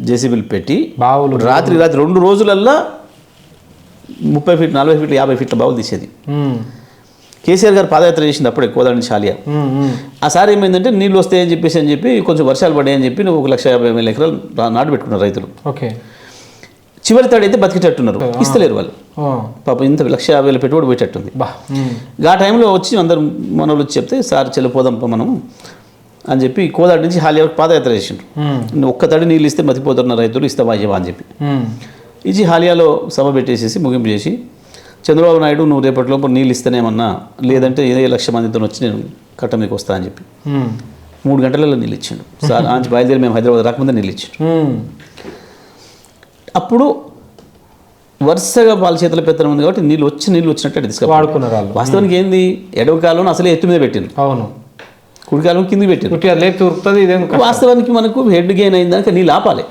Speaker 2: జేసీబీలు పెట్టి బావులు రాత్రి 2 రోజులల్లా 30 ఫీట్ 40 ఫీట్లు 50 ఫీట్ల బావులు తీసేది. కేసీఆర్ గారు పాదయాత్ర చేసింది అప్పుడే కోదాడ నుంచి ఆలియా. ఆ సారి ఏమైందంటే నీళ్ళు వస్తాయని చెప్పి కొంచెం వర్షాలు పడ్డాయని చెప్పి 1,50,000 ఎకరాలు నాటు పెట్టుకున్నారు రైతులు. చివరి తాడైతే బతికేటట్టున్నారు, ఇస్తలేరు వాళ్ళు. పాపం ఇంత 1,50,000 పెట్టుబడి పోయేటట్టుంది. ఆ టైంలో వచ్చి అందరు మన వాళ్ళు చెప్తే సార్ చెల్లిపోదాంప మనం అని చెప్పి కోదాడ నుంచి హాలియా పాదయాత్ర చేసిండ్రు. ఒక్క తడి నీళ్ళు ఇస్తే బతికిపోతున్న రైతులు ఇస్తావా అయ్యవా అని చెప్పి ఇచ్చి హాలియాలో సభ పెట్టేసేసి ముగింపు చేసి, చంద్రబాబు నాయుడు నువ్వు రేపటిలోపు నీళ్ళు ఇస్తేనేమన్నా, లేదంటే 1,00,000 మందితో వచ్చి నేను కట్ట మీకు వస్తా అని చెప్పి 3 గంటలలో నీళ్ళు ఇచ్చిండు. సార్ ఆంచి బయలుదేరి మేము హైదరాబాద్ రాకముందే నీళ్ళు ఇచ్చిండు. అప్పుడు వరుసగా వాళ్ళ చేతుల పెత్తనం ఉంది కాబట్టి నీళ్ళు వచ్చినట్టు తీసుకున్నారు. వాస్తవానికి ఏంది, ఎడవ కాలంలో అసలే ఎత్తు మీద పెట్టింది. అవును, కుడి కాలం కిందికి పెట్టింది. వాస్తవానికి మనకు హెడ్ గెయిన్ అయింది దానికి నీళ్ళు ఆపాలి.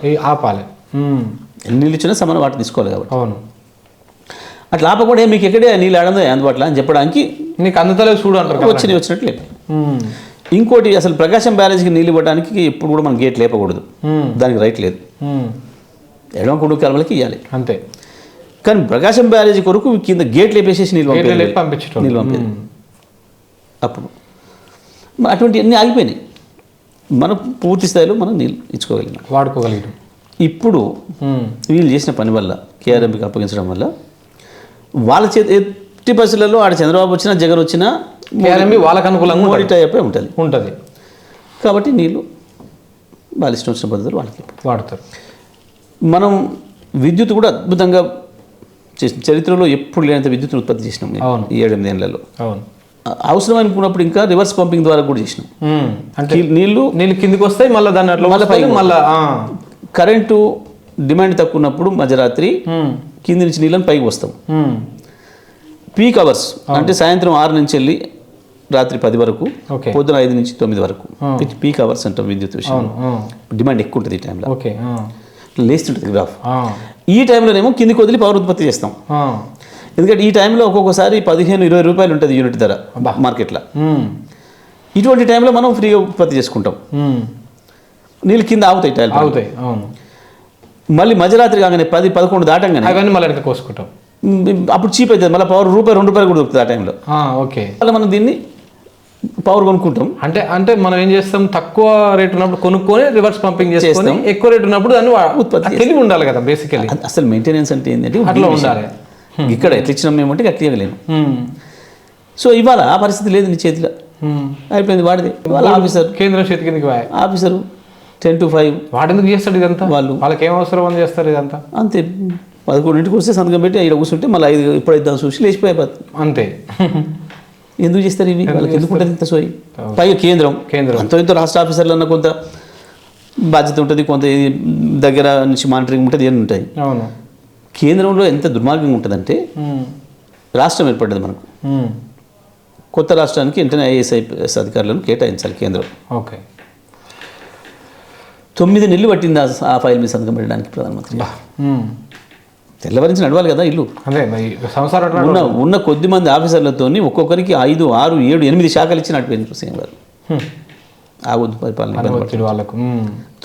Speaker 2: ఎన్ని నీళ్ళు ఇచ్చినా సమాన వాటి తీసుకోవాలి కాబట్టి. అవును, అట్లా ఆపకూడదు. మీకు ఎక్కడే నీళ్ళు ఆడందో అందుబాటులో అని చెప్పడానికి నీకు అందుతలేదు చూడు అంటారు. వచ్చినట్టు లేదు. ఇంకోటి, అసలు ప్రకాశం బ్యారేజ్కి నీళ్ళు ఇవ్వడానికి ఎప్పుడు కూడా మనం గేట్ లేపకూడదు, దానికి రైట్ లేదు. ఎడమ కుడి కాలువలకి ఇవ్వాలి అంతే. కానీ ప్రకాశం బ్యారేజ్ కొరకు కింద గేట్ లేపేసేసి నీళ్ళు పంపేది. అప్పుడు అటువంటి అన్నీ ఆగిపోయినాయి. మనం పూర్తి స్థాయిలో మనం నీళ్ళు ఇచ్చుకోగలిగినాం, వాడుకోగలిగినాం. ఇప్పుడు వీళ్ళు చేసిన పని వల్ల, కేఆర్ఎంపీకి అప్పగించడం వల్ల వాళ్ళ ఎట్టి పరిస్థితులలో ఆడ చంద్రబాబు వచ్చినా జగన్ వచ్చినా వాళ్ళకు అనుకూలంగా అయిపోయి ఉంటుంది. కాబట్టి నీళ్ళు వాళ్ళ ఇష్టం వచ్చిన పద్ధతులు వాళ్ళకి వాడతారు. మనం విద్యుత్ కూడా అద్భుతంగా చేసిన, చరిత్రలో ఎప్పుడు లేనంత విద్యుత్తును ఉత్పత్తి చేసినాం ఈ 7-8 ఏళ్లలో. అవసరం అనుకున్నప్పుడు ఇంకా రివర్స్ పంపింగ్ ద్వారా కూడా చేసినాం. అంటే నీళ్ళు కిందికి వస్తాయి, మళ్ళీ దాన్ని అట్లా కరెంటు డిమాండ్ తక్కువ ఉన్నప్పుడు మధ్యరాత్రి కింది నుంచి నీళ్ళని పైకి వస్తాం. పీక్ అవర్స్ అంటే సాయంత్రం 6 నుంచి వెళ్ళి రాత్రి 10 వరకు, పొద్దున 5 నుంచి 9 వరకు పీక్ అవర్స్ అంటాం విద్యుత్ విషయం. డిమాండ్ ఎక్కువ ఉంటుంది ఈ టైంలో, లేస్తుంటుంది గ్రాఫ్. ఈ టైంలోనేమో కిందికి వదిలి పవర్ ఉత్పత్తి చేస్తాం. ఎందుకంటే ఈ టైంలో ఒక్కొక్కసారి 15-20 రూపాయలు ఉంటుంది యూనిట్ ధర మార్కెట్లో. ఇటువంటి టైంలో మనం ఫ్రీగా ఉత్పత్తి చేసుకుంటాం. నీళ్ళు కింద ఆగుతాయి, టైల్ ఆగుతాయి. మళ్ళీ మధ్యరాత్రి కాగానే 10-11 దాటంగానే అవన్నీ మళ్ళీ వెనక కోసుకుంటాం. అప్పుడు చీప్ అవుతుంది, మళ్ళీ పవర్ ₹1-2 కూడా దొరుకుతుంది ఆ టైంలో. ఓకే, మళ్ళీ మనం దీన్ని పవర్ కొనుక్కుంటాం. అంటే మనం ఏం చేస్తాం, తక్కువ రేట్ ఉన్నప్పుడు కొనుక్కొని రివర్స్ పంపింగ్ చేస్తాం, ఎక్కువ రేట్ ఉన్నప్పుడు దాన్ని ఉత్పత్తి తెలివి ఉండాలి కదా బేసికలీ. అసలు మెయింటెనెన్స్ అంటే ఏంటంటే అట్లా ఉండాలి. ఇక్కడ ఎట్లా ఇచ్చినాం మేమంటే గట్టి ఇవ్వలేము. సో ఇవాళ ఆ పరిస్థితి లేదు నీ చేతిలో, అయిపోయింది వాడిది. వాళ్ళ ఆఫీసర్
Speaker 1: కేంద్రం చేతి కిందకి
Speaker 2: ఆఫీసరు 10 to 5
Speaker 1: వాడెందుకు చేస్తాడు ఇదంతా? వాళ్ళకి ఏం అవసరం అని చేస్తారు ఇదంతా?
Speaker 2: అంతే 11ంటికి వస్తే సంతకం పెట్టి ఇక్కడ కూర్చుంటే మళ్ళీ 5 ఎప్పుడైతే చూసి లేచిపోయి
Speaker 1: అంతే.
Speaker 2: ఎందుకు చేస్తారు ఇవి? వాళ్ళకి ఎందుకు ఉంటుంది ఇంత సోయి? పైగా కేంద్రం అంత ఇంత రాష్ట్ర ఆఫీసర్లు అన్న కొంత బాధ్యత ఉంటుంది, కొంత దగ్గర నుంచి మానిటరింగ్ ఉంటుంది, ఏమి ఉంటాయి.
Speaker 1: అవును.
Speaker 2: కేంద్రంలో ఎంత దుర్మార్గంగా ఉంటుందంటే రాష్ట్రం ఏర్పడ్డది మనకు, కొత్త రాష్ట్రానికి వెంటనే IAS అధికారులను కేటాయించాలి కేంద్రం.
Speaker 1: ఓకే.
Speaker 2: 9 నెలలు పట్టింది ఆ ఫైల్ మీద సంతకం పెట్టడానికి ప్రధానమంత్రి. తెల్లవరించి నడవాలి కదా ఇల్లు. ఉన్న కొద్ది మంది ఆఫీసర్లతోని ఒక్కొక్కరికి 5, 6, 7, 8 శాఖలు ఇచ్చి నడిపోయింది సీఎం గారు. ఆగొద్దు పరిపాలన వాళ్ళకు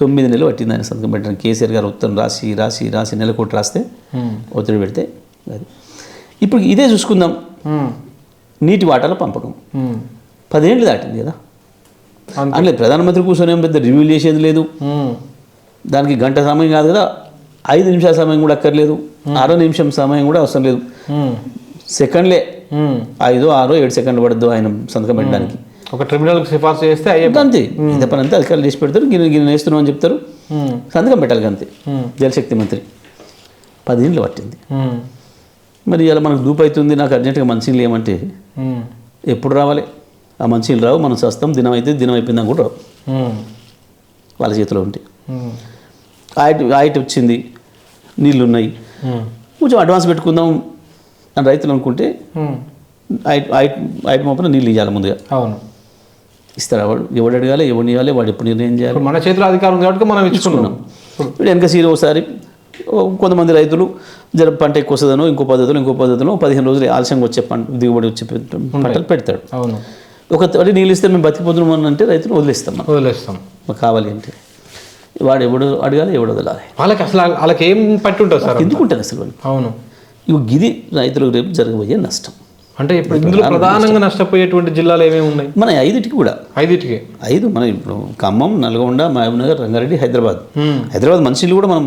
Speaker 2: 9 నెలలు పట్టింది ఆయన సంతకం పెట్టడానికి. కేసీఆర్ గారు ఉత్తరం రాసి రాసి రాసి నెలకోటి రాస్తే ఒత్తిడి పెడితే అది. ఇప్పుడు ఇదే చూసుకుందాం, నీటి వాటాల పంపకం 10 ఏళ్ళు దాటింది కదా. అందులో ప్రధానమంత్రి కూర్చొని పెద్ద రివ్యూ చేసేది లేదు, దానికి గంట సమయం కాదు కదా, 5 నిమిషాల సమయం కూడా అక్కర్లేదు, 6 నిమిషం సమయం కూడా అవసరం లేదు, సెకండ్లే 5, 6, 7 సెకండ్లు పడద్దు ఆయన సంతకం పెట్టడానికి.
Speaker 1: ఒక ట్రిబ్యునల్కి సిఫార్సు చేస్తే
Speaker 2: అంతే, ఇంత పని అంతా అధికారులు చేసి పెడతారు, గిన్నె వేస్తున్నాం అని చెప్తారు, సంతకం పెట్టాలి అంతే. జలశక్తి మంత్రి 10 ఏళ్ళు పట్టింది. మరి ఇలా మనకు దూపు అవుతుంది, నాకు అర్జెంటుగా మంచినీళ్ళు ఏమంటే ఎప్పుడు రావాలి? ఆ మంచినీళ్ళు రావు, మనం సస్తాం, దినం అయితే దినం అయిపోయిందని కూడా రావు వాళ్ళ చేతిలో ఉంటే. ఆయట వచ్చింది, నీళ్ళు ఉన్నాయి, కొంచెం అడ్వాన్స్ పెట్టుకుందాం అని రైతులు అనుకుంటే ఆయట మొప్పన నీళ్ళు ఇవ్వాలి ముందుగా.
Speaker 1: అవును,
Speaker 2: ఇస్తారా? వాడు ఎవడు అడగాలి, ఎవరిని ఇవ్వాలి, వాడు ఎప్పుడు నిర్ణయం చేయాలి?
Speaker 1: మన చేతిలో అధికారం ఉంది కాబట్టి మనం ఇచ్చుకున్నాం.
Speaker 2: ఇప్పుడు వెనక సీర ఒకసారి కొంతమంది రైతులు జర పంట ఎక్కువ వస్తుందనో ఇంకో పద్ధతిలో 15 రోజులు ఆలస్యంగా వచ్చే దిగుబడి వచ్చే పంటలు పెడతాడు.
Speaker 1: అవును.
Speaker 2: ఒకటి నీళ్ళు ఇస్తే మేము బతికిపోతున్నాం అని అంటే రైతులు వదిలేస్తాం మాకు కావాలి అంటే. వాడు ఎవడు అడగాలి, ఎవడు వదలాలి?
Speaker 1: వాళ్ళకి అసలు వాళ్ళకి ఏం పట్టి ఉంటుంది సార్?
Speaker 2: ఎందుకు ఉంటుంది అసలు?
Speaker 1: అవును.
Speaker 2: ఇవి గిది రైతులకు రేపు జరగబోయే నష్టం.
Speaker 1: అంటే ఇప్పుడు ఇందులో ప్రధానంగా నష్టపోయేటువంటి జిల్లాలు ఏమేమి ఉన్నాయి?
Speaker 2: మన 5టికి కూడా 5 మన ఇప్పుడు ఖమ్మం, నల్గొండ, మహబూబ్నగర్, రంగారెడ్డి, హైదరాబాద్ మంచినీళ్ళు కూడా మనం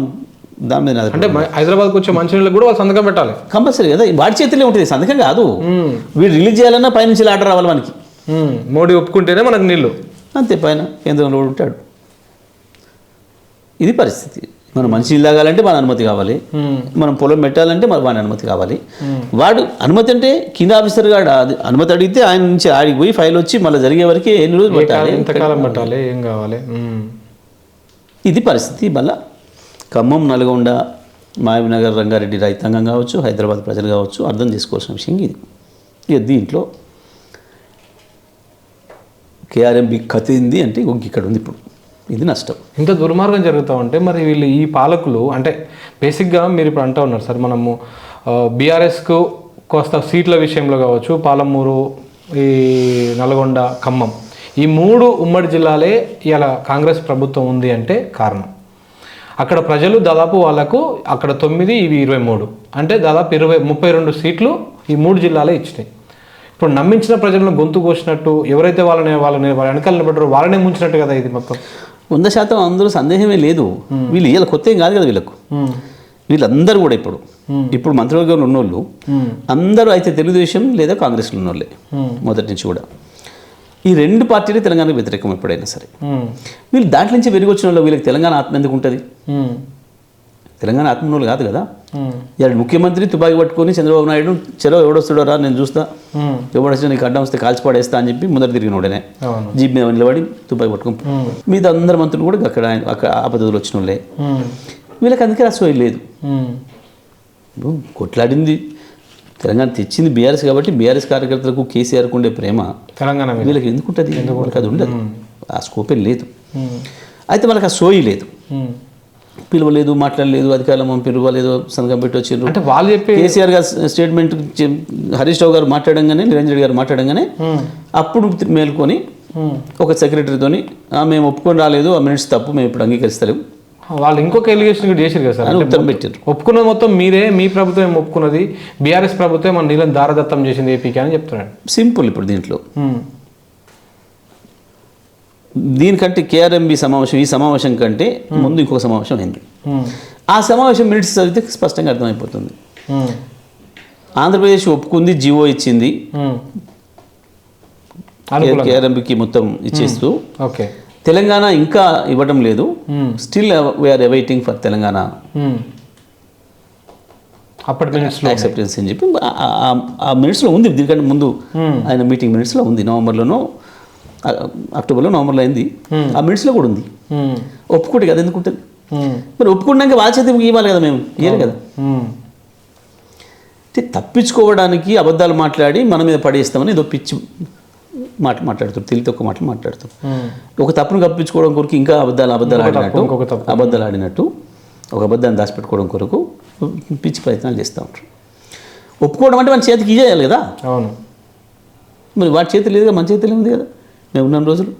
Speaker 2: దాని మీద.
Speaker 1: అంటే హైదరాబాద్కి వచ్చే మంచినీళ్ళు కూడా వాళ్ళు సంతకం పెట్టాలి
Speaker 2: కంపల్సరీ కదా, వాడి చేతిలో ఉంటుంది, సంతకం కాదు. వీడు రిలీజ్ చేయాలన్నా పైనుంచి ఆర్డర్ రావాలి మనకి.
Speaker 1: మోడీ ఒప్పుకుంటేనే మనకు నీళ్ళు,
Speaker 2: అంతే. పైన కేంద్రంలో ఉంటాడు. ఇది పరిస్థితి. మనం మంచినీళ్ళు తాగాలంటే మన అనుమతి కావాలి, మనం పొలం పెట్టాలంటే మన వాడి అనుమతి కావాలి. వాడు అనుమతి అంటే కింద ఆఫీసర్ గాడు అనుమతి అడిగితే ఆయన నుంచి ఆడికి పోయి ఫైల్ వచ్చి మళ్ళీ జరిగే వరకు ఎన్ని రోజులు పెట్టాలి,
Speaker 1: ఎంతకాలం పెట్టాలి, ఏం కావాలి.
Speaker 2: ఇది పరిస్థితి. మళ్ళీ ఖమ్మం, నల్గొండ, మహబూబ్నగర్, రంగారెడ్డి రైతాంగం కావచ్చు, హైదరాబాద్ ప్రజలు కావచ్చు అర్థం చేసుకోవాల్సిన విషయం ఇది. ఇక దీంట్లో కేఆర్ఎంబి కథ ఏంది అంటే ఇక్కడ ఉంది. ఇప్పుడు ఇది నష్టం.
Speaker 1: ఇంత దుర్మార్గం జరుగుతూ ఉంటే మరి వీళ్ళు ఈ పాలకులు అంటే బేసిక్గా మీరు ఇప్పుడు అంటూ ఉన్నారు సార్, మనము బీఆర్ఎస్కు కోస్త సీట్ల విషయంలో కావచ్చు, పాలమూరు, ఈ నల్గొండ, ఖమ్మం, ఈ 3 ఉమ్మడి జిల్లాలే ఇలా కాంగ్రెస్ ప్రభుత్వం ఉంది అంటే కారణం అక్కడ ప్రజలు దాదాపు వాళ్ళకు అక్కడ 9, ఇవి 23, అంటే దాదాపు 32 సీట్లు ఈ 3 జిల్లాలే ఇచ్చినాయి. ఇప్పుడు నమ్మించిన ప్రజలను గొంతు కోసినట్టు ఎవరైతే వాళ్ళ వెనకాల నిలబడ్డారో వాళ్ళనే ముంచినట్టు కదా ఇది మొత్తం.
Speaker 2: 100% అందులో సందేహమే లేదు. వీళ్ళు కొత్త ఏం కాదు కదా వీళ్ళకు. వీళ్ళందరూ కూడా ఇప్పుడు మంత్రివర్గంలో ఉన్నోళ్ళు అందరూ అయితే తెలుగుదేశం లేదా కాంగ్రెస్లో ఉన్నోళ్ళే మొదటి నుంచి కూడా. ఈ 2 పార్టీలు తెలంగాణకు వ్యతిరేకం ఎప్పుడైనా సరే. వీళ్ళు దాంట్లో నుంచి వెరిగి వచ్చిన వాళ్ళు వీళ్ళకి తెలంగాణ ఆత్మ ఎందుకు ఉంటుంది? తెలంగాణ ఆత్మ వాళ్ళు కాదు కదా. ఇవాళ ముఖ్యమంత్రి తుపాకీ పట్టుకొని చంద్రబాబు నాయుడు చెరవ ఎవడొస్తాడో రా నేను చూస్తా, ఎవడొచ్చినా నీకు అడ్డం వస్తే కాల్చి పడేస్తా అని చెప్పి ముందర తిరిగినోడనే జీప్ మీద నిలబడి తుపాకీ పట్టుకుని. మిగతా అందరు మంత్రులు కూడా అక్కడ ఆ పద్ధతిలో వచ్చిన వాళ్ళే. వీళ్ళకి అందుకే అసలు లేదు. కొట్లాడింది తెలంగాణ తెచ్చింది బీఆర్ఎస్ కాబట్టి బీఆర్ఎస్ కార్యకర్తలకు కేసీఆర్కు ఉండే ప్రేమ
Speaker 1: తెలంగాణ
Speaker 2: వీళ్ళకి ఎందుకు ఉంటుంది? వాళ్ళకి అది ఉండదు, ఆ స్కోపే లేదు. అయితే వాళ్ళకి ఆ సోయి లేదు, పిలవలేదు, మాట్లాడలేదు, అధికారులు పిలవలేదు, సంతకం పెట్టి వచ్చిండ్రు
Speaker 1: అంటే వాళ్ళు చెప్పి
Speaker 2: కేసీఆర్ గారు స్టేట్మెంట్ హరీష్ రావు గారు మాట్లాడంగానే, నిరంజన్ రెడ్డి గారు మాట్లాడంగానే అప్పుడు మేల్కొని ఒక సెక్రటరీతోని మేము ఒప్పుకొని రాలేదు, ఆ మినిట్స్ తప్పు, మేము ఇప్పుడు అంగీకరిస్తలేము.
Speaker 1: వాళ్ళు ఇంకొక ఎలిగేషన్ కూడా చేశారు కదా సార్,
Speaker 2: ఉత్తరం పెట్టారు.
Speaker 1: ఒప్పుకున్నది మొత్తం మీరే, మీ ప్రభుత్వం ఒప్పుకున్నది, బీఆర్ఎస్ ప్రభుత్వం మన నీళ్ళని దారదత్తం చేసింది ఏపీకి అని చెప్తున్నాడు.
Speaker 2: సింపుల్. ఇప్పుడు దీంట్లో దీనికంటే కేఆర్ఎంబి సమావేశం, ఈ సమావేశం కంటే ముందు ఇంకొక సమావేశం అయింది. ఆ సమావేశం మినిట్స్ చదివితే స్పష్టంగా అర్థమైపోతుంది. ఆంధ్రప్రదేశ్ ఒప్పుకుంది, జీవో ఇచ్చింది, కేఆర్ఎంబికి మొత్తం ఇచ్చేస్తూ.
Speaker 1: ఓకే.
Speaker 2: తెలంగాణ ఇంకా ఇవ్వడం లేదు. Still we are awaiting for Telangana
Speaker 1: అప్పటి మినిట్స్లో
Speaker 2: యాక్సెప్టెన్స్ అని చెప్పి ఆ మినిట్స్లో ఉంది. దీనికంటే ముందు ఆయన మీటింగ్ మినిట్స్లో ఉంది. నవంబర్లోనో అక్టోబర్లో నవంబర్లో అయింది. ఆ మినిట్స్లో కూడా ఉంది. ఒప్పుకుంటే కదా ఎందుకు ఉంటుంది? మరి ఒప్పుకున్నాక బాధ్యత ఇవ్వాలి కదా, మేము ఇవ్వాలి కదా. తప్పించుకోవడానికి అబద్ధాలు మాట్లాడి మన మీద పడేస్తామని ఏదో పిచ్చి మాట్లాడుతారు, తెలివి తక్కువ మాటలు మాట్లాడుతారు. ఒక తప్పును కప్పించుకోవడం కొరకు ఇంకా అబద్ధాలు ఆడినట్టు ఒక అబద్ధాన్ని దాచిపెట్టుకోవడం కొరకు పిచ్చి ప్రయత్నాలు చేస్తూ ఉంటారు. ఒప్పుకోవడం అంటే మన చేతికి ఇచ్చేయాలి కదా.
Speaker 1: అవును.
Speaker 2: మరి వాటి చేతి లేదుగా, మన చేతిలో ఉంది కదా. మేము ఉన్న రోజులు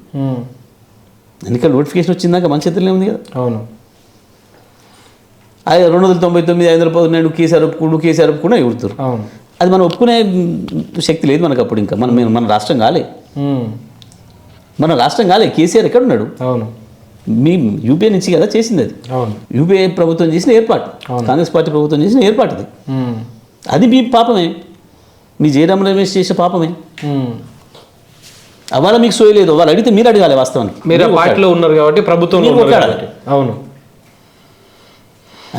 Speaker 2: ఎన్నికల నోటిఫికేషన్ వచ్చిందాక మన చేతిలో ఉంది కదా.
Speaker 1: అవును.
Speaker 2: 299, 512 కేసీఆర్ ఒప్పుకుండా ఎగురుతారు.
Speaker 1: అవును.
Speaker 2: అది మనం ఒప్పుకునే శక్తి లేదు మనకు అప్పుడు. ఇంకా మన రాష్ట్రం కాలే, కేసీఆర్ ఎక్కడ ఉన్నాడు?
Speaker 1: అవును.
Speaker 2: మీ యూపీఏ నుంచి కదా చేసింది అది.
Speaker 1: అవును.
Speaker 2: యూపీఏ ప్రభుత్వం చేసిన ఏర్పాటు, కాంగ్రెస్ పార్టీ ప్రభుత్వం చేసిన ఏర్పాటు అది. అది మీ పాపమే, మీ జయరాం రమేష్ చేసే పాపమే. అవాళ మీకు సోయలేదు, వాళ్ళు అడిగితే మీరు అడగాలి. వాస్తవానికి
Speaker 1: మీరు పార్టీలో ఉన్నారు కాబట్టి, ప్రభుత్వంలో ఉన్నారు కాబట్టి. అవును.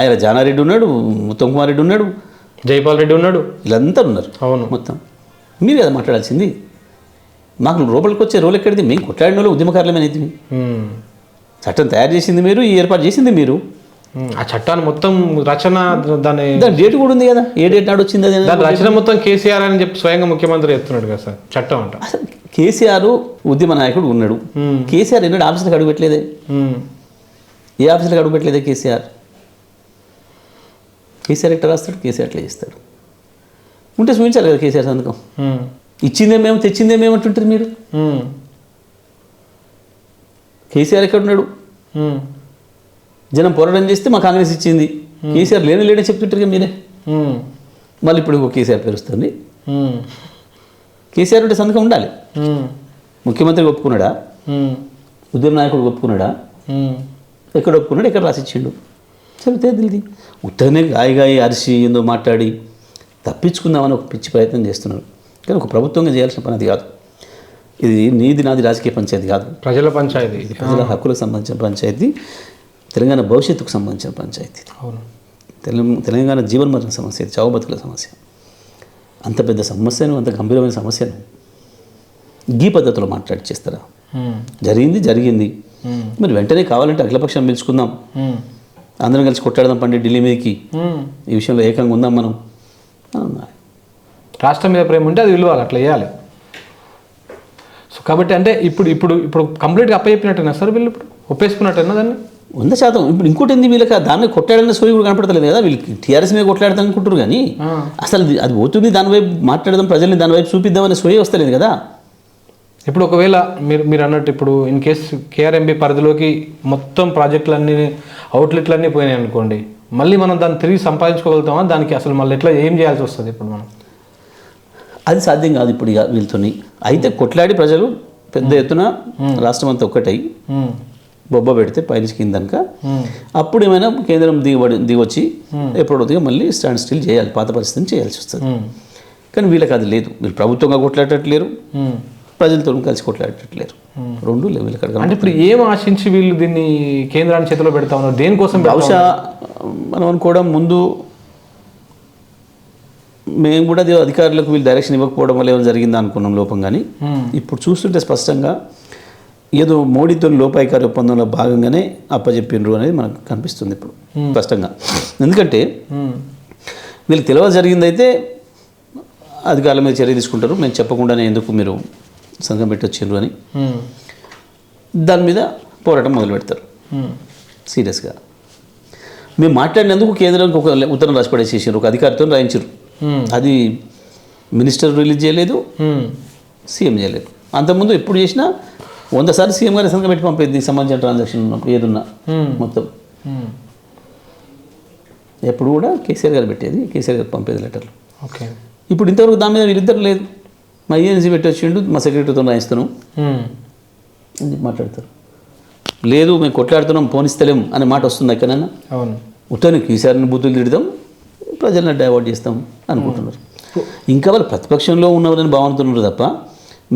Speaker 2: ఆయన జానారెడ్డి ఉన్నాడు, ఉత్తమ్ కుమార్ రెడ్డి ఉన్నాడు,
Speaker 1: జైపాల్ రెడ్డి ఉన్నాడు,
Speaker 2: వీళ్ళంతా ఉన్నారు.
Speaker 1: అవును.
Speaker 2: మొత్తం మీరు కదా మాట్లాడాల్సింది. మాకు లోపలికి వచ్చే రోల్ ఎక్కడిది? మేము కొట్లాడిన వాళ్ళు ఉద్యమకారులమైనది. చట్టం తయారు చేసింది మీరు, ఈ ఏర్పాటు చేసింది మీరు.
Speaker 1: ఆ చట్టాన్ని మొత్తం రచన, దాని
Speaker 2: డేట్ కూడా ఉంది కదా, ఏ డేట్ నాడు వచ్చింది అది.
Speaker 1: దాని రచన మొత్తం కేసీఆర్ అని చెప్పి స్వయంగా ముఖ్యమంత్రి చెప్తున్నాడు కదా సార్. చట్టం అంట.
Speaker 2: అసలు కేసీఆర్ ఉద్యమ నాయకుడు ఉన్నాడు. కేసీఆర్ ఎన్నడూ ఆఫీసులకు అడుగు పెట్టలేదే. ఏ ఆఫీసులకు అడుగు పెట్టలేదే కేసీఆర్ ఎట్లా రాస్తాడు? కేసీఆర్ ఎట్లా చేస్తాడు? ఉంటే చూపించాలి కదా కేసీఆర్ సంతకం. ఇచ్చిందేమేమో తెచ్చిందేమేమో అంటుంటారు మీరు. కేసీఆర్ ఎక్కడ ఉన్నాడు? జనం పోరాటం చేస్తే మా కాంగ్రెస్ ఇచ్చింది, కేసీఆర్ లేనే చెప్తుంటారు మీరే. మళ్ళీ ఇప్పుడు ఇంకో కేసీఆర్ పేరుస్తుంది. కేసీఆర్ అంటే సంతకం ఉండాలి. ముఖ్యమంత్రి ఒప్పుకున్నాడా? ఉద్యమ నాయకుడు ఒప్పుకున్నాడా? ఎక్కడ ఒప్పుకున్నాడు? ఎక్కడ రాసిచ్చిండు? సరే తెలియదు. ఉత్తరనే గాయి అరిసి ఏందో మాట్లాడి తప్పించుకుందామని ఒక పిచ్చి ప్రయత్నం చేస్తున్నారు. కానీ ఒక ప్రభుత్వంగా చేయాల్సిన పని అది కాదు. ఇది నీది నాది రాజకీయ పంచాయతీ కాదు,
Speaker 1: ప్రజల పంచాయతీ.
Speaker 2: ఇది ప్రజల హక్కులకు సంబంధించిన పంచాయతీ, తెలంగాణ భవిష్యత్తుకు సంబంధించిన పంచాయతీ.
Speaker 1: అవును.
Speaker 2: తెలంగాణ జీవనమరణ సమస్య, చావు బతుకుల సమస్య. అంత పెద్ద సమస్యను, అంత గంభీరమైన సమస్యను ఈ పద్ధతిలో మాట్లాడి చేస్తారా? జరిగింది. మరి వెంటనే కావాలంటే అఖిలపక్షం పిలుచుకుందాం, అందరం కలిసి కొట్టాడదాం పండి ఢిల్లీ మీదకి, ఈ విషయంలో ఏకంగా ఉందాం మనం.
Speaker 1: రాష్ట్రం మీద ప్రేమ ఉంటే అది విలువాలి, అట్లా వేయాలి. సో కాబట్టి అంటే ఇప్పుడు కంప్లీట్గా అప్పచెప్పినట్టేనా సార్? వీళ్ళు ఇప్పుడు ఒప్పేసుకున్నట్టేనా దాన్ని?
Speaker 2: 100%. ఇప్పుడు ఇంకోటి ఏంది, వీళ్ళకి దాని మీద కొట్లాడిన సోయి కూడా కనపడతలేదు కదా. వీళ్ళకి టీఆర్ఎస్ మీద కొట్లాడదాం అనుకుంటారు కానీ అసలు అది పోతుంది, దాని వైపు మాట్లాడదాం, ప్రజల్ని దాని వైపు చూపిద్దామనే సోయి వస్తలేదు కదా.
Speaker 1: ఇప్పుడు ఒకవేళ మీరు అన్నట్టు ఇప్పుడు ఇన్ కేసు కేఆర్ఎంబి పరిధిలోకి మొత్తం ప్రాజెక్టులన్నీ, అవుట్లెట్లన్నీ పోయినాయి అనుకోండి, మళ్ళీ మనం దాన్ని తిరిగి సంపాదించుకోగలుగుతామా? దానికి అసలు మళ్ళీ ఎట్లా ఏం చేయాల్సి వస్తుంది ఇప్పుడు మనం?
Speaker 2: అది సాధ్యం కాదు ఇప్పుడు ఇక వీళ్ళతోని. అయితే కొట్లాడి ప్రజలు పెద్ద ఎత్తున రాష్ట్రం అంతా ఒక్కటై బొబ్బ పెడితే పైన కిందనక అప్పుడు ఏమైనా కేంద్రం దిగొచ్చి ఎప్పుడో మళ్ళీ స్టాండ్ స్టిల్ చేయాలి, పాత పరిస్థితిని చేయాల్సి వస్తుంది. కానీ వీళ్ళకి అది లేదు. వీళ్ళు ప్రభుత్వంగా కొట్లాడట్లేరు, ప్రజలతో కలిసి కొట్లాడట్లేరు, రెండు లేవు వీళ్ళకి.
Speaker 1: అంటే ఇప్పుడు ఏం ఆశించి వీళ్ళు దీన్ని కేంద్రాన్ని చేతిలో పెడతా ఉన్నారు? దేనికోసం?
Speaker 2: బహుశా మనం అనుకోవడం ముందు మేము కూడా అధికారులకు వీళ్ళు డైరెక్షన్ ఇవ్వకపోవడం వల్ల ఏమైనా జరిగిందా అనుకున్నాం లోపం. కానీ ఇప్పుడు చూస్తుంటే స్పష్టంగా ఏదో మోడీతో లోపాయికారి ఒప్పందంలో భాగంగానే అప్పచెప్పిండ్రు అనేది మనకు కనిపిస్తుంది ఇప్పుడు స్పష్టంగా. ఎందుకంటే వీళ్ళకి తెలియదు జరిగిందైతే అధికారుల మీద చర్య తీసుకుంటారు, మేము చెప్పకుండానే ఎందుకు మీరు సంఘం పెట్టి వచ్చిండ్రు అని దాని మీద పోరాటం మొదలు పెడతారు సీరియస్గా. మేము మాట్లాడినందుకు కేంద్రానికి ఒక ఉత్తరం రాసి పడేసేసారు, ఒక అధికారితో రాయించారు. అది మినిస్టర్ రిలీజ్ చేయలేదు, సీఎం చేయలేదు. అంతకుముందు ఎప్పుడు చేసినా 100 సార్లు సీఎం గారి సంతకం పెట్టి పంపేది సంబంధించిన ట్రాన్సాక్షన్ ఉన్నప్పుడు ఏదున్నా మొత్తం. ఎప్పుడు కూడా కేసీఆర్ గారు పెట్టేది, కేసీఆర్ గారు పంపేది లెటర్లు.
Speaker 1: ఓకే.
Speaker 2: ఇప్పుడు ఇంతవరకు దాని మీద వీళ్ళిద్దరు లేదు. మా ఏజెన్సీ పెట్టి వచ్చిండు, మా సెక్రటరీతో రాయిస్తున్నాం అని మాట్లాడతారు. లేదు మేము కొట్లాడుతున్నాం, పోనిస్తలేం అనే మాట వస్తుంది ఎక్కడైనా?
Speaker 1: అవును.
Speaker 2: ఉత్తరానికి కేసీఆర్ని బూతులు తిడతాం, ప్రజలను డైవర్ట్ చేస్తాం అనుకుంటున్నారు. ఇంకా వాళ్ళు ప్రతిపక్షంలో ఉన్నవారని భావనతున్నారు తప్ప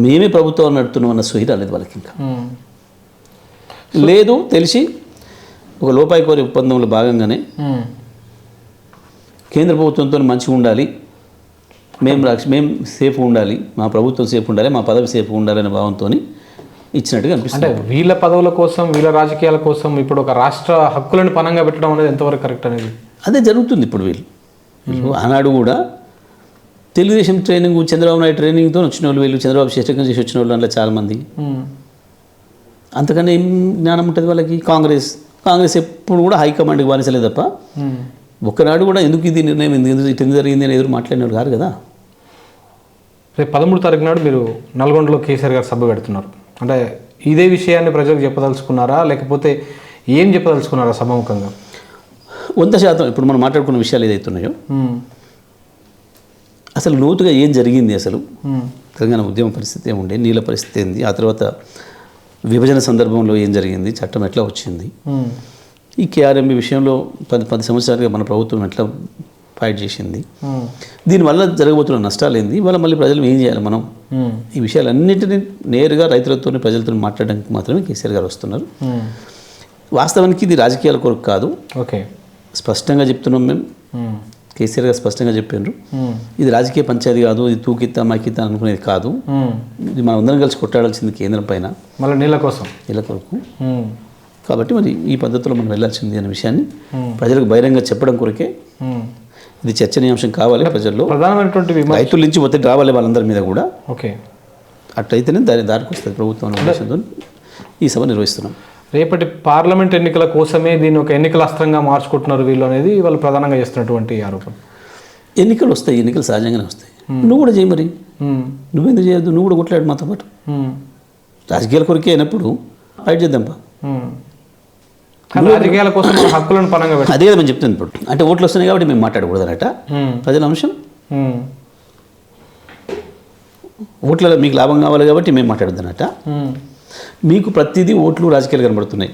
Speaker 2: మేమే ప్రభుత్వం నడుతున్నాం అన్న సొయ్యి రాలేదు వాళ్ళకి. ఇంకా లేదు తెలిసి ఒక లోపాయి కోరి ఒప్పందంలో భాగంగానే కేంద్ర ప్రభుత్వంతో మంచిగా ఉండాలి, మేము సేఫ్గా ఉండాలి, మా ప్రభుత్వం సేఫ్ ఉండాలి, మా పదవి సేఫ్గా ఉండాలి అనే భావంతో ఇచ్చినట్టుగా అనిపిస్తుంది.
Speaker 1: అంటే వీళ్ళ పదవుల కోసం వీళ్ళ రాజకీయాల కోసం ఇప్పుడు ఒక రాష్ట్ర హక్కులను పనంగా పెట్టడం అనేది ఎంతవరకు కరెక్ట్ అనేది
Speaker 2: అదే జరుగుతుంది ఇప్పుడు. వీళ్ళు ఆనాడు కూడా తెలుగుదేశం ట్రైనింగ్, చంద్రబాబు నాయుడు ట్రైనింగ్తో వచ్చిన వాళ్ళు, వీళ్ళు చంద్రబాబు శేషకం చేసి వచ్చిన వాళ్ళు అందులో చాలామంది. అంతకన్నా ఏం జ్ఞానం ఉంటుంది వాళ్ళకి? కాంగ్రెస్ ఎప్పుడు కూడా హైకమాండ్కి బానిసలేదు తప్ప ఒక్కనాడు కూడా ఎందుకు ఇది నిర్ణయం ఎందుకు జరిగింది అని ఎదురు మాట్లాడినాడు కాదు కదా.
Speaker 1: రేపు 13 తారీఖు నాడు మీరు నల్గొండలో కేసీఆర్ గారు సభ పెడుతున్నారు. అంటే ఇదే విషయాన్ని ప్రజలకు చెప్పదలుచుకున్నారా, లేకపోతే ఏం చెప్పదలుచుకున్నారా సభాముఖంగా?
Speaker 2: 100% ఇప్పుడు మనం మాట్లాడుకున్న విషయాలు ఏదైతున్నాయో అసలు లోతుగా ఏం జరిగింది, అసలు తెలంగాణ ఉద్యమ పరిస్థితి ఏముండే, నీళ్ళ పరిస్థితి ఏంది, ఆ తర్వాత విభజన సందర్భంలో ఏం జరిగింది, చట్టం ఎట్లా వచ్చింది, ఈ కేఆర్ఎంబి విషయంలో 10 సంవత్సరాలుగా మన ప్రభుత్వం ఎట్లా ఫైట్ చేసింది, దీనివల్ల జరగబోతున్న నష్టాలు ఏంది, ఇవాళ మళ్ళీ ప్రజలు ఏం చేయాలి మనం, ఈ విషయాలన్నింటినీ నేరుగా రైతులతో ప్రజలతో మాట్లాడడానికి మాత్రమే కేసీఆర్ గారు వస్తున్నారు. వాస్తవానికి ఇది రాజకీయాల కొరకు కాదు.
Speaker 1: ఓకే,
Speaker 2: స్పష్టంగా చెప్తున్నాం మేము. కేసీఆర్ గారు స్పష్టంగా చెప్పారు, ఇది రాజకీయ పంచాయతీ కాదు, ఇది తూకిత్తా మాకిత్తా అనుకునేది కాదు, ఇది మనం అందరం కలిసి కొట్టాడాల్సింది కేంద్రం పైన
Speaker 1: మళ్ళీ నీళ్ళ కొరకు.
Speaker 2: కాబట్టి మరి ఈ పద్ధతిలో మనం వెళ్ళాల్సింది అనే విషయాన్ని ప్రజలకు బహిరంగ చెప్పడం కొరకే ఇది చర్చనీయాంశం కావాలి. ప్రజల్లో
Speaker 1: ప్రధానమైనటువంటి
Speaker 2: రైతుల నుంచి ఒత్తిడి రావాలి వాళ్ళందరి మీద కూడా.
Speaker 1: ఓకే,
Speaker 2: అట్లయితేనే దారికి వస్తుంది ప్రభుత్వం ఉద్దేశంతో ఈ సభ నిర్వహిస్తున్నాం.
Speaker 1: రేపటి పార్లమెంట్ ఎన్నికల కోసమే దీన్ని ఒక ఎన్నికల అస్త్రంగా మార్చుకుంటున్నారు వీళ్ళు అనేది వాళ్ళు ప్రధానంగా చేస్తున్నటువంటి ఆరోపణ.
Speaker 2: ఎన్నికలు వస్తాయి, ఎన్నికలు సహజంగానే వస్తాయి. నువ్వు కూడా చేయి, మరి నువ్వెందుకు చేయొద్దు, నువ్వు కూడా కొట్లాడు మాతో పాటు. రాజకీయాల కొరకే అయినప్పుడు ఫైట్ చేద్దాంపా.
Speaker 1: రాజకీయాల కోసం హక్కులను పనంగా పెట్టాలి.
Speaker 2: అదే మనం చెప్తుంది ఇప్పుడు. అంటే ఓట్లు వస్తున్నాయి కాబట్టి మేము మాట్లాడకూడదనట ప్రజల అంశం. ఓట్లలో మీకు లాభం కావాలి కాబట్టి మేము మాట్లాడద్దనట. మీకు ప్రతిదీ ఓట్లు రాజకీయాలు కనబడుతున్నాయి.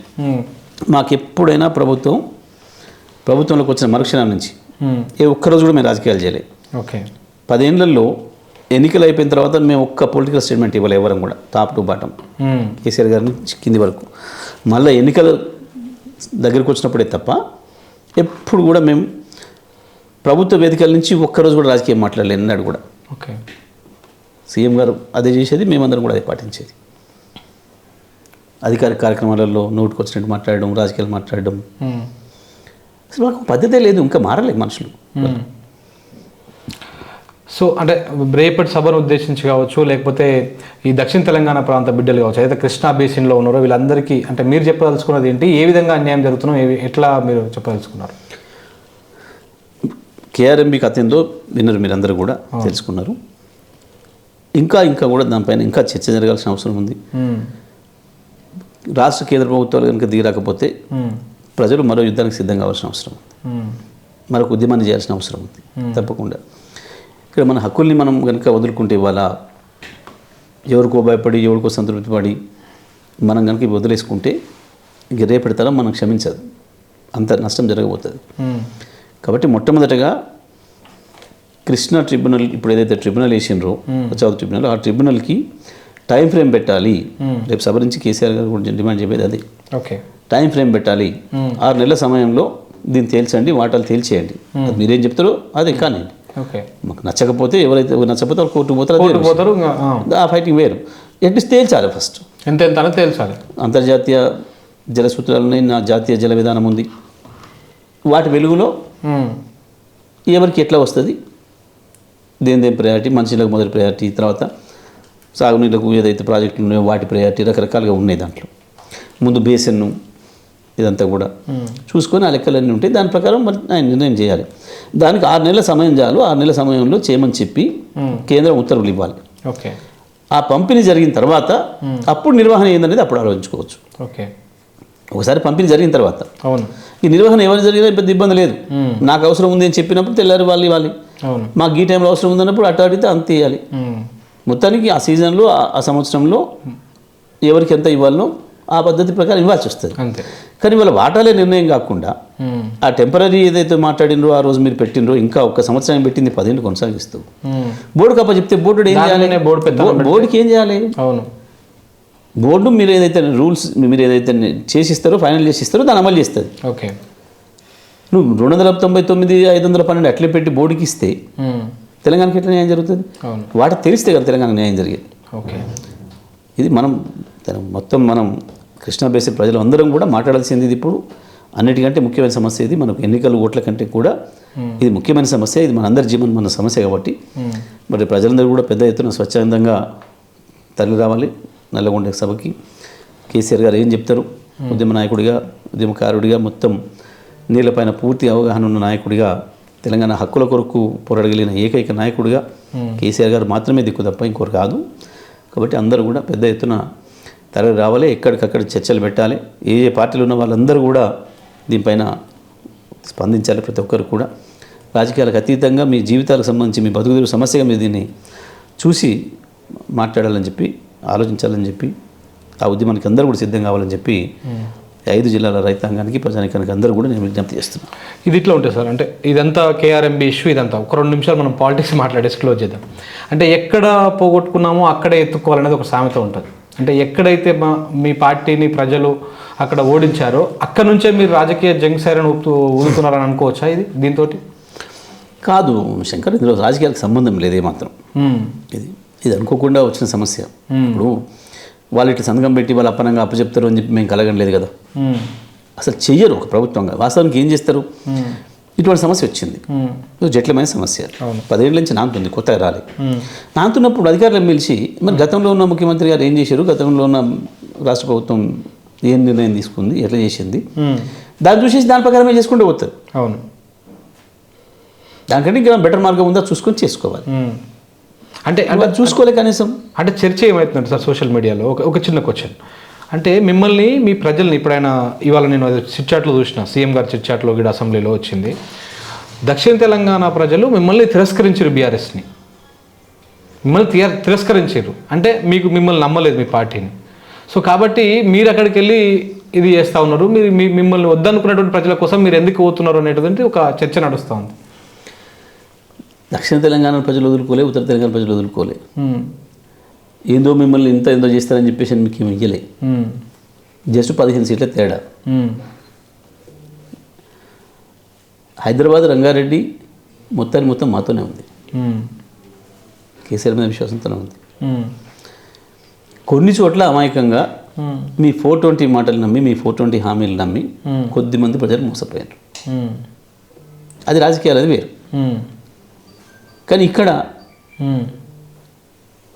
Speaker 2: మాకు ఎప్పుడైనా ప్రభుత్వంలోకి వచ్చిన మరుక్షణం నుంచి ఏ ఒక్కరోజు కూడా మేము రాజకీయాలు చేయలేదు.
Speaker 1: ఓకే,
Speaker 2: 10 ఏళ్లలో ఎన్నికలు అయిపోయిన తర్వాత మేము ఒక్క పొలిటికల్ స్టేట్మెంట్ ఇవ్వాలి ఎవరం కూడా, టాప్ టు బాటం, కేసీఆర్ గారి నుంచి కింది వరకు. మళ్ళీ ఎన్నికలు దగ్గరికి వచ్చినప్పుడే తప్ప ఎప్పుడు కూడా మేము ప్రభుత్వ వేదికల నుంచి ఒక్కరోజు కూడా రాజకీయం మాట్లాడలేదు అన్నాడు కూడా.
Speaker 1: ఓకే,
Speaker 2: సీఎం గారు అదే చేసేది, మేమందరం కూడా అదే పాటించేది. అధికారిక కార్యక్రమాలలో నోటుకు వచ్చినట్టు మాట్లాడడం, రాజకీయాలు మాట్లాడడం, అసలు మాకు పద్ధతే లేదు, ఇంకా మారలేదు మనుషులు.
Speaker 1: సో అంటే రేపటి సభను ఉద్దేశించి కావచ్చు, లేకపోతే ఈ దక్షిణ తెలంగాణ ప్రాంత బిడ్డలు కావచ్చు, అయితే కృష్ణా బేసిన్లో ఉన్నారో వీళ్ళందరికీ అంటే మీరు చెప్పదలుచుకున్నది ఏంటి, ఏ విధంగా అన్యాయం జరుగుతుందో ఎట్లా మీరు చెప్పదలుచుకున్నారు?
Speaker 2: కేఆర్ఎంబి కథ ఏందో విన్నారు, మీరందరూ కూడా తెలుసుకున్నారు. ఇంకా కూడా దానిపైన ఇంకా చర్చ జరగాల్సిన అవసరం ఉంది. రాష్ట్ర కేంద్ర ప్రభుత్వాలు కనుక దిగరాకపోతే ప్రజలు మరో యుద్ధానికి సిద్ధం కావాల్సిన అవసరం ఉంది, మరొక ఉద్యమాన్ని చేయాల్సిన అవసరం ఉంది తప్పకుండా. ఇక్కడ మన హక్కుల్ని మనం కనుక వదులుకుంటే ఇవాళ ఎవరికో భయపడి ఎవరికో సంతృప్తి పడి మనం కనుక వదిలేసుకుంటే ఇక రేపటి తరం మనం క్షమించదు, అంత నష్టం జరగబోతుంది. కాబట్టి మొట్టమొదటగా కృష్ణా ట్రిబ్యునల్ ఇప్పుడు ఏదైతే ట్రిబ్యునల్ వేసిండ్రో పంచాయతీ ట్రిబ్యునల్, ఆ ట్రిబ్యునల్కి టైం ఫ్రేమ్ పెట్టాలి. రేపు సభ నుంచి కేసీఆర్ గారు కూడా డిమాండ్ చెప్పేది అది. ఓకే, టైం ఫ్రేమ్ పెట్టాలి. 6 నెలల సమయంలో దీన్ని తేల్చండి, వాటాలు తేల్చేయండి. మీరేం చెప్తారో అది కానివ్వండి.
Speaker 1: ఓకే, మాకు
Speaker 2: నచ్చకపోతే ఎవరైతే నచ్చకపోతే వాళ్ళు కోర్టుకు పోతారు, ఆ ఫైటింగ్ వేరు. అట్లీస్ట్ తేల్చాలి, ఫస్ట్
Speaker 1: ఎంత తేల్చాలి.
Speaker 2: అంతర్జాతీయ జల సూత్రాలని, నా జాతీయ జల విధానం ఉంది, వాటి వెలుగులో ఎవరికి ఎట్లా వస్తుంది, దేని ప్రయారిటీ, మనుషులకు మొదటి ప్రయారిటీ, తర్వాత సాగునీళ్ళకు ఏదైతే ప్రాజెక్టులు ఉన్నాయో వాటి ప్రయారిటీ రకరకాలుగా ఉన్నాయి. దాంట్లో ముందు బేసిన్ను ఇదంతా కూడా చూసుకొని ఆ లెక్కలన్నీ ఉంటాయి. దాని ప్రకారం మరి ఆయన నిర్ణయం చేయాలి. దానికి 6 నెలల సమయం చాలు. 6 నెలల సమయంలో చేయమని చెప్పి కేంద్రం ఉత్తర్వులు ఇవ్వాలి.
Speaker 1: ఓకే,
Speaker 2: ఆ పంపిణీ జరిగిన తర్వాత అప్పుడు నిర్వహణ ఏందనేది అప్పుడు ఆలోచించుకోవచ్చు.
Speaker 1: ఓకే,
Speaker 2: ఒకసారి పంపిణీ జరిగిన తర్వాత
Speaker 1: అవును,
Speaker 2: ఈ నిర్వహణ ఎవరు జరిగినా పెద్ద ఇబ్బంది లేదు. నాకు అవసరం ఉంది అని చెప్పినప్పుడు తెల్లారి వాళ్ళు ఇవ్వాలి. మాకు ఈ టైంలో అవసరం ఉందన్నప్పుడు అటు అడిగితే అంత ఇవ్వాలి. మొత్తానికి ఆ సీజన్లో ఆ సంవత్సరంలో ఎవరికి ఎంత ఇవ్వాలనో ఆ పద్ధతి ప్రకారం ఇవ్వాల్సి వస్తుంది.
Speaker 1: అంతే.
Speaker 2: కానీ వాళ్ళ వాటాలే నిర్ణయం కాకుండా ఆ టెంపరీ ఏదైతే మాట్లాడినరో ఆ రోజు మీరు పెట్టినరో ఇంకా ఒక్క సంవత్సరం పెట్టింది 10 ఏళ్ళు కొనసాగిస్తూ బోర్డుకి అప్పచెప్తే బోర్డు ఏం చేయాలి? బోర్డుకి ఏం చేయాలి?
Speaker 1: అవును,
Speaker 2: బోర్డు మీరు ఏదైతే రూల్స్ మీరు ఏదైతే చేసిస్తారో ఫైనల్ చేసిస్తారో దాన్ని అమలు చేస్తుంది.
Speaker 1: ఓకే,
Speaker 2: నువ్వు 299 512 అట్లే పెట్టి బోర్డుకి ఇస్తే తెలంగాణకి ఎట్లా న్యాయం జరుగుతుంది? వాటికి తెలిస్తే కదా తెలంగాణ న్యాయం జరిగేది.
Speaker 1: ఓకే,
Speaker 2: ఇది మొత్తం మనం కృష్ణా బేసిక్ ప్రజలు అందరం కూడా మాట్లాడాల్సింది ఇది. ఇప్పుడు అన్నిటికంటే ముఖ్యమైన సమస్య ఇది. మనకు ఎన్నికల ఓట్ల కంటే కూడా ఇది ముఖ్యమైన సమస్య. ఇది మన అందరి జీవనం మన సమస్య కాబట్టి మరి ప్రజలందరూ కూడా పెద్ద ఎత్తున స్వచ్ఛందంగా తరలి రావాలి నల్లగొండ సభకి. కేసీఆర్ గారు ఏం చెప్తారు? ఉద్యమ నాయకుడిగా ఉద్యమకారుడిగా మొత్తం నీళ్ళపైన పూర్తి అవగాహన ఉన్న నాయకుడిగా తెలంగాణ హక్కుల కొరకు పోరాడగలిగిన ఏకైక నాయకుడిగా కేసీఆర్ గారు మాత్రమే దిక్కు తప్ప ఇంకొకరు కాదు. కాబట్టి అందరూ కూడా పెద్ద ఎత్తున తరలి రావాలి, ఎక్కడికక్కడ చర్చలు పెట్టాలి. ఏ పార్టీలు ఉన్న వాళ్ళందరూ కూడా దీనిపైన స్పందించాలి. ప్రతి ఒక్కరు కూడా రాజకీయాలకు అతీతంగా మీ జీవితాలకు సంబంధించి మీ బతుకుదెరువు సమస్యగా మీరు దీన్ని చూసి మాట్లాడాలని చెప్పి ఆలోచించాలని చెప్పి ఆ ఉద్యమానికి అందరూ కూడా సిద్ధం కావాలని చెప్పి 5 జిల్లాల రైతాంగానికి ప్రజానికానికి అందరూ కూడా నేను విజ్ఞప్తి చేస్తున్నాను.
Speaker 1: ఇది ఇట్లా ఉంటుంది సార్, అంటే ఇదంతా కేఆర్ఎంబీ ఇష్యూ, ఇదంతా ఒక 2 నిమిషాలు మనం పాలిటిక్స్ మాట్లాడేసి క్లోజ్ చేద్దాం. అంటే ఎక్కడ పోగొట్టుకున్నామో అక్కడే ఎత్తుకోవాలనేది ఒక సామెత ఉంటుంది. అంటే ఎక్కడైతే మీ పార్టీని ప్రజలు అక్కడ ఓడించారో అక్కడ నుంచే మీరు రాజకీయ జంగ్ సైరన్ ఊదుతున్నారని అనుకోవచ్చా ఇది దీంతో?
Speaker 2: కాదు శంకర్, ఇందులో రాజకీయాలకు సంబంధం లేదే మాత్రం. ఇది అనుకోకుండా వచ్చిన సమస్య. ఇప్పుడు వాళ్ళు ఇట్లా సంతకం పెట్టి వాళ్ళు అప్పనంగా అప్పచెప్తారు అని చెప్పి మేము కలగలేదు కదా. అసలు చెయ్యరు ఒక ప్రభుత్వంగా. వాస్తవానికి ఏం చేస్తారు? ఇటువంటి సమస్య వచ్చింది, జటిలమైన సమస్య, 10 ఏళ్ళ నుంచి నాంతుంది, కొత్తగా రాలి. నాంతున్నప్పుడు అధికారులను పిలిచి మరి గతంలో ఉన్న ముఖ్యమంత్రి గారు ఏం చేశారు, గతంలో ఉన్న రాష్ట్ర ప్రభుత్వం ఏం నిర్ణయం తీసుకుంది, ఎట్లా చేసింది, దాన్ని చూసేసి దాని ప్రకారమే చేసుకుంటూ పోతుంది.
Speaker 1: అవును,
Speaker 2: దానికంటే ఇంకా బెటర్ మార్గం ఉందా చూసుకొని చేసుకోవాలి.
Speaker 1: అంటే
Speaker 2: చూసుకోలే కనీసం.
Speaker 1: అంటే చర్చ ఏమవుతుందంటే సార్ సోషల్ మీడియాలో ఒక చిన్న క్వశ్చన్, అంటే మిమ్మల్ని మీ ప్రజల్ని ఇప్పుడైనా ఇవాళ నేను చిట్చాట్లో చూసిన సీఎం గారి చిట్చాట్లో కూడా అసెంబ్లీలో వచ్చింది, దక్షిణ తెలంగాణ ప్రజలు మిమ్మల్ని తిరస్కరించారు, బీఆర్ఎస్ని మిమ్మల్ని తిరస్కరించారు. అంటే మిమ్మల్ని నమ్మలేదు మీ పార్టీని. సో కాబట్టి మీరు అక్కడికి వెళ్ళి ఇది చేస్తూ ఉన్నారు, మీరు మిమ్మల్ని వద్దనుకున్నటువంటి ప్రజల కోసం మీరు ఎందుకు పోతున్నారు అనేటువంటి ఒక చర్చ నడుస్తూ ఉంది.
Speaker 2: దక్షిణ తెలంగాణ ప్రజలు వదులుకోలే, ఉత్తర తెలంగాణ ప్రజలు వదులుకోలే. ఏందో మిమ్మల్ని ఏందో చేస్తారని చెప్పేసి మీకు ఏమి ఇయ్యలే. జస్ట్ 15 సీట్ల తేడా. హైదరాబాద్ రంగారెడ్డి మొత్తం మాతోనే ఉంది, కేసీఆర్ మీద విశ్వాసంతోనే ఉంది. కొన్ని చోట్ల అమాయకంగా మీ 420 మాటలు నమ్మి, మీ 420 హామీలు నమ్మి కొద్దిమంది ప్రజలు మోసపోయారు. అది రాజకీయాలు, అది వేరు. కానీ ఇక్కడ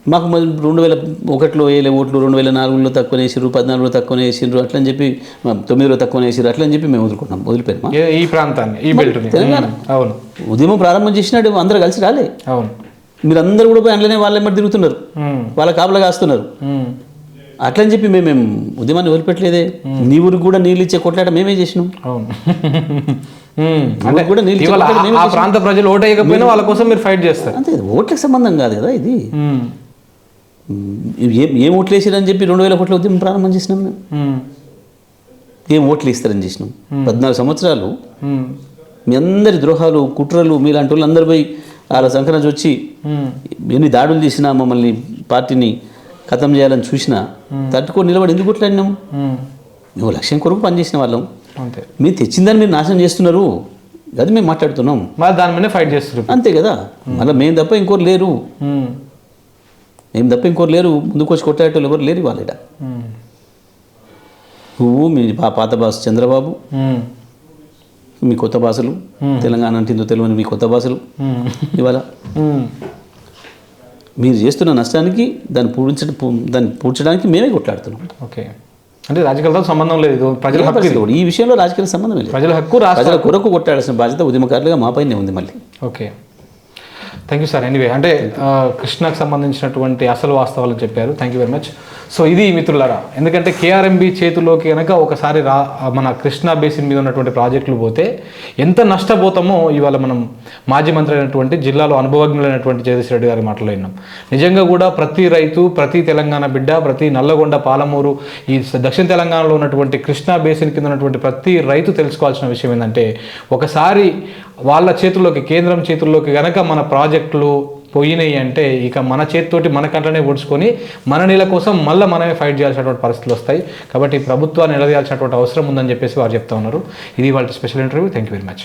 Speaker 2: మాకు 2001లో వేయలే ఓట్లు, 2004లో తక్కువ వేసిర్రు, 2014లో తక్కువ వేసిర్రు, అట్లని చెప్పి 9లో తక్కువ వేసిర్రు, అట్లని చెప్పి మేము వదిలిపోయాము
Speaker 1: ఈ ప్రాంతాన్ని, ఈ బెల్ట్
Speaker 2: తెలంగాణ.
Speaker 1: అవును,
Speaker 2: ఉద్యమం ప్రారంభం చేసినాడు అందరూ కలిసి రాలే.
Speaker 1: అవును,
Speaker 2: మీరందరూ కూడా పోయి అందులోనే వాళ్ళ ఎమ్మటి తిరుగుతున్నారు, వాళ్ళ కాపలా కాస్తున్నారు. అట్లని చెప్పి మేము ఉద్యమాన్ని వదిలిపెట్టలేదే. నీ ఊరికి కూడా నీళ్ళు ఇచ్చే కొట్లాట మేమే చేసినాం.
Speaker 1: అవును, కూడా ఆ ప్రాంత ప్రజలు ఓటు వేయకపోయినా వాళ్ళ కోసం మీరు ఫైట్ చేస్తారు.
Speaker 2: అంతే, ఓట్లకు సంబంధం కాదు కదా ఇది. ఏం ఓట్లు వేసారని చెప్పి 2000 కోట్ల ఉద్యమం ప్రారంభం చేసినాం మేము. ఏం ఓట్లు ఇస్తారని చేసినాం. 14 సంవత్సరాలు మీ అందరి ద్రోహాలు, కుట్రలు, మీలాంటి వాళ్ళు అందరు పోయి వాళ్ళ సంకరాజు వచ్చి ఎన్ని దాడులు చేసినా, మమ్మల్ని పార్టీని ఖతం చేయాలని చూసినా తట్టుకొని నిలబడి ఎందుకు కొట్లాడినాం? నువ్వు లక్ష్యం కొరకు పనిచేసిన వాళ్ళం.
Speaker 1: అంతే,
Speaker 2: మీరు తెచ్చిందని మీరు నాశనం చేస్తున్నారు, అది మేము మాట్లాడుతున్నాం.
Speaker 1: దాని మీద ఫైట్ చేస్తున్నారు.
Speaker 2: అంతే కదా. మళ్ళీ మేము తప్ప ఇంకోరు లేరు, ముందుకు వచ్చి కొట్టాడేటోళ్ళు ఎవరు లేరు వాళ్ళ. నువ్వు మీ పాత బాస్ చంద్రబాబు, మీ కొత్త భాషలు, తెలంగాణ అంటే ఇందో తెలియని మీ కొత్త భాషలు, ఇవాళ మీరు చేస్తున్న నష్టానికి దాన్ని పూడ్చడానికి మేమే కొట్లాడుతున్నాం.
Speaker 1: ఓకే, అంటే రాజకీయాలతో సంబంధం లేదు, ప్రజల హక్కు.
Speaker 2: ఈ విషయంలో రాజకీయాల సంబంధం లేదు.
Speaker 1: ప్రజల హక్కు,
Speaker 2: ప్రజల కొరకు కొట్టాడాల్సిన బాధ్యత ఉద్యమకారులుగా మా పైనే ఉంది మళ్ళీ.
Speaker 1: Okay, thank you sir. Anyway, అంటే కృష్ణకు సంబంధించినటువంటి అసలు వాస్తవాలు చెప్పారు. Thank you very much. So ఇది మిత్రులారా, ఎందుకంటే కేఆర్ఎంబి చేతిలోకి కనుక ఒకసారి మన కృష్ణా బేసిన్ మీద ఉన్నటువంటి ప్రాజెక్టులు పోతే ఎంత నష్టపోతామో ఇవాళ మనం మాజీ మంత్రి అయినటువంటి జిల్లాలో అనుభవజ్ఞులైనటువంటి జగదీష్ రెడ్డి గారి మాటలో విన్నాం. నిజంగా కూడా ప్రతి రైతు, ప్రతి తెలంగాణ బిడ్డ, ప్రతి నల్లగొండ, పాలమూరు, ఈ దక్షిణ తెలంగాణలో ఉన్నటువంటి కృష్ణా బేసిన్ కింద ఉన్నటువంటి ప్రతి రైతు తెలుసుకోవాల్సిన విషయం ఏంటంటే, ఒకసారి వాళ్ళ చేతుల్లోకి, కేంద్రం చేతుల్లోకి కనుక మన ప్రాజెక్టులు పోయినాయి అంటే ఇక మన చేతితోటి మన కంటనే ఓడ్చుకొని మన నీళ్ళ కోసం మళ్ళీ మనమే ఫైట్ చేయాల్సినటువంటి పరిస్థితులు వస్తాయి. కాబట్టి ప్రభుత్వాన్ని నిలదీయాల్సినటువంటి అవసరం ఉందని చెప్పేసి వారు చెప్తా ఉన్నారు. ఇది వాళ్ళ special interview. Thank you very much.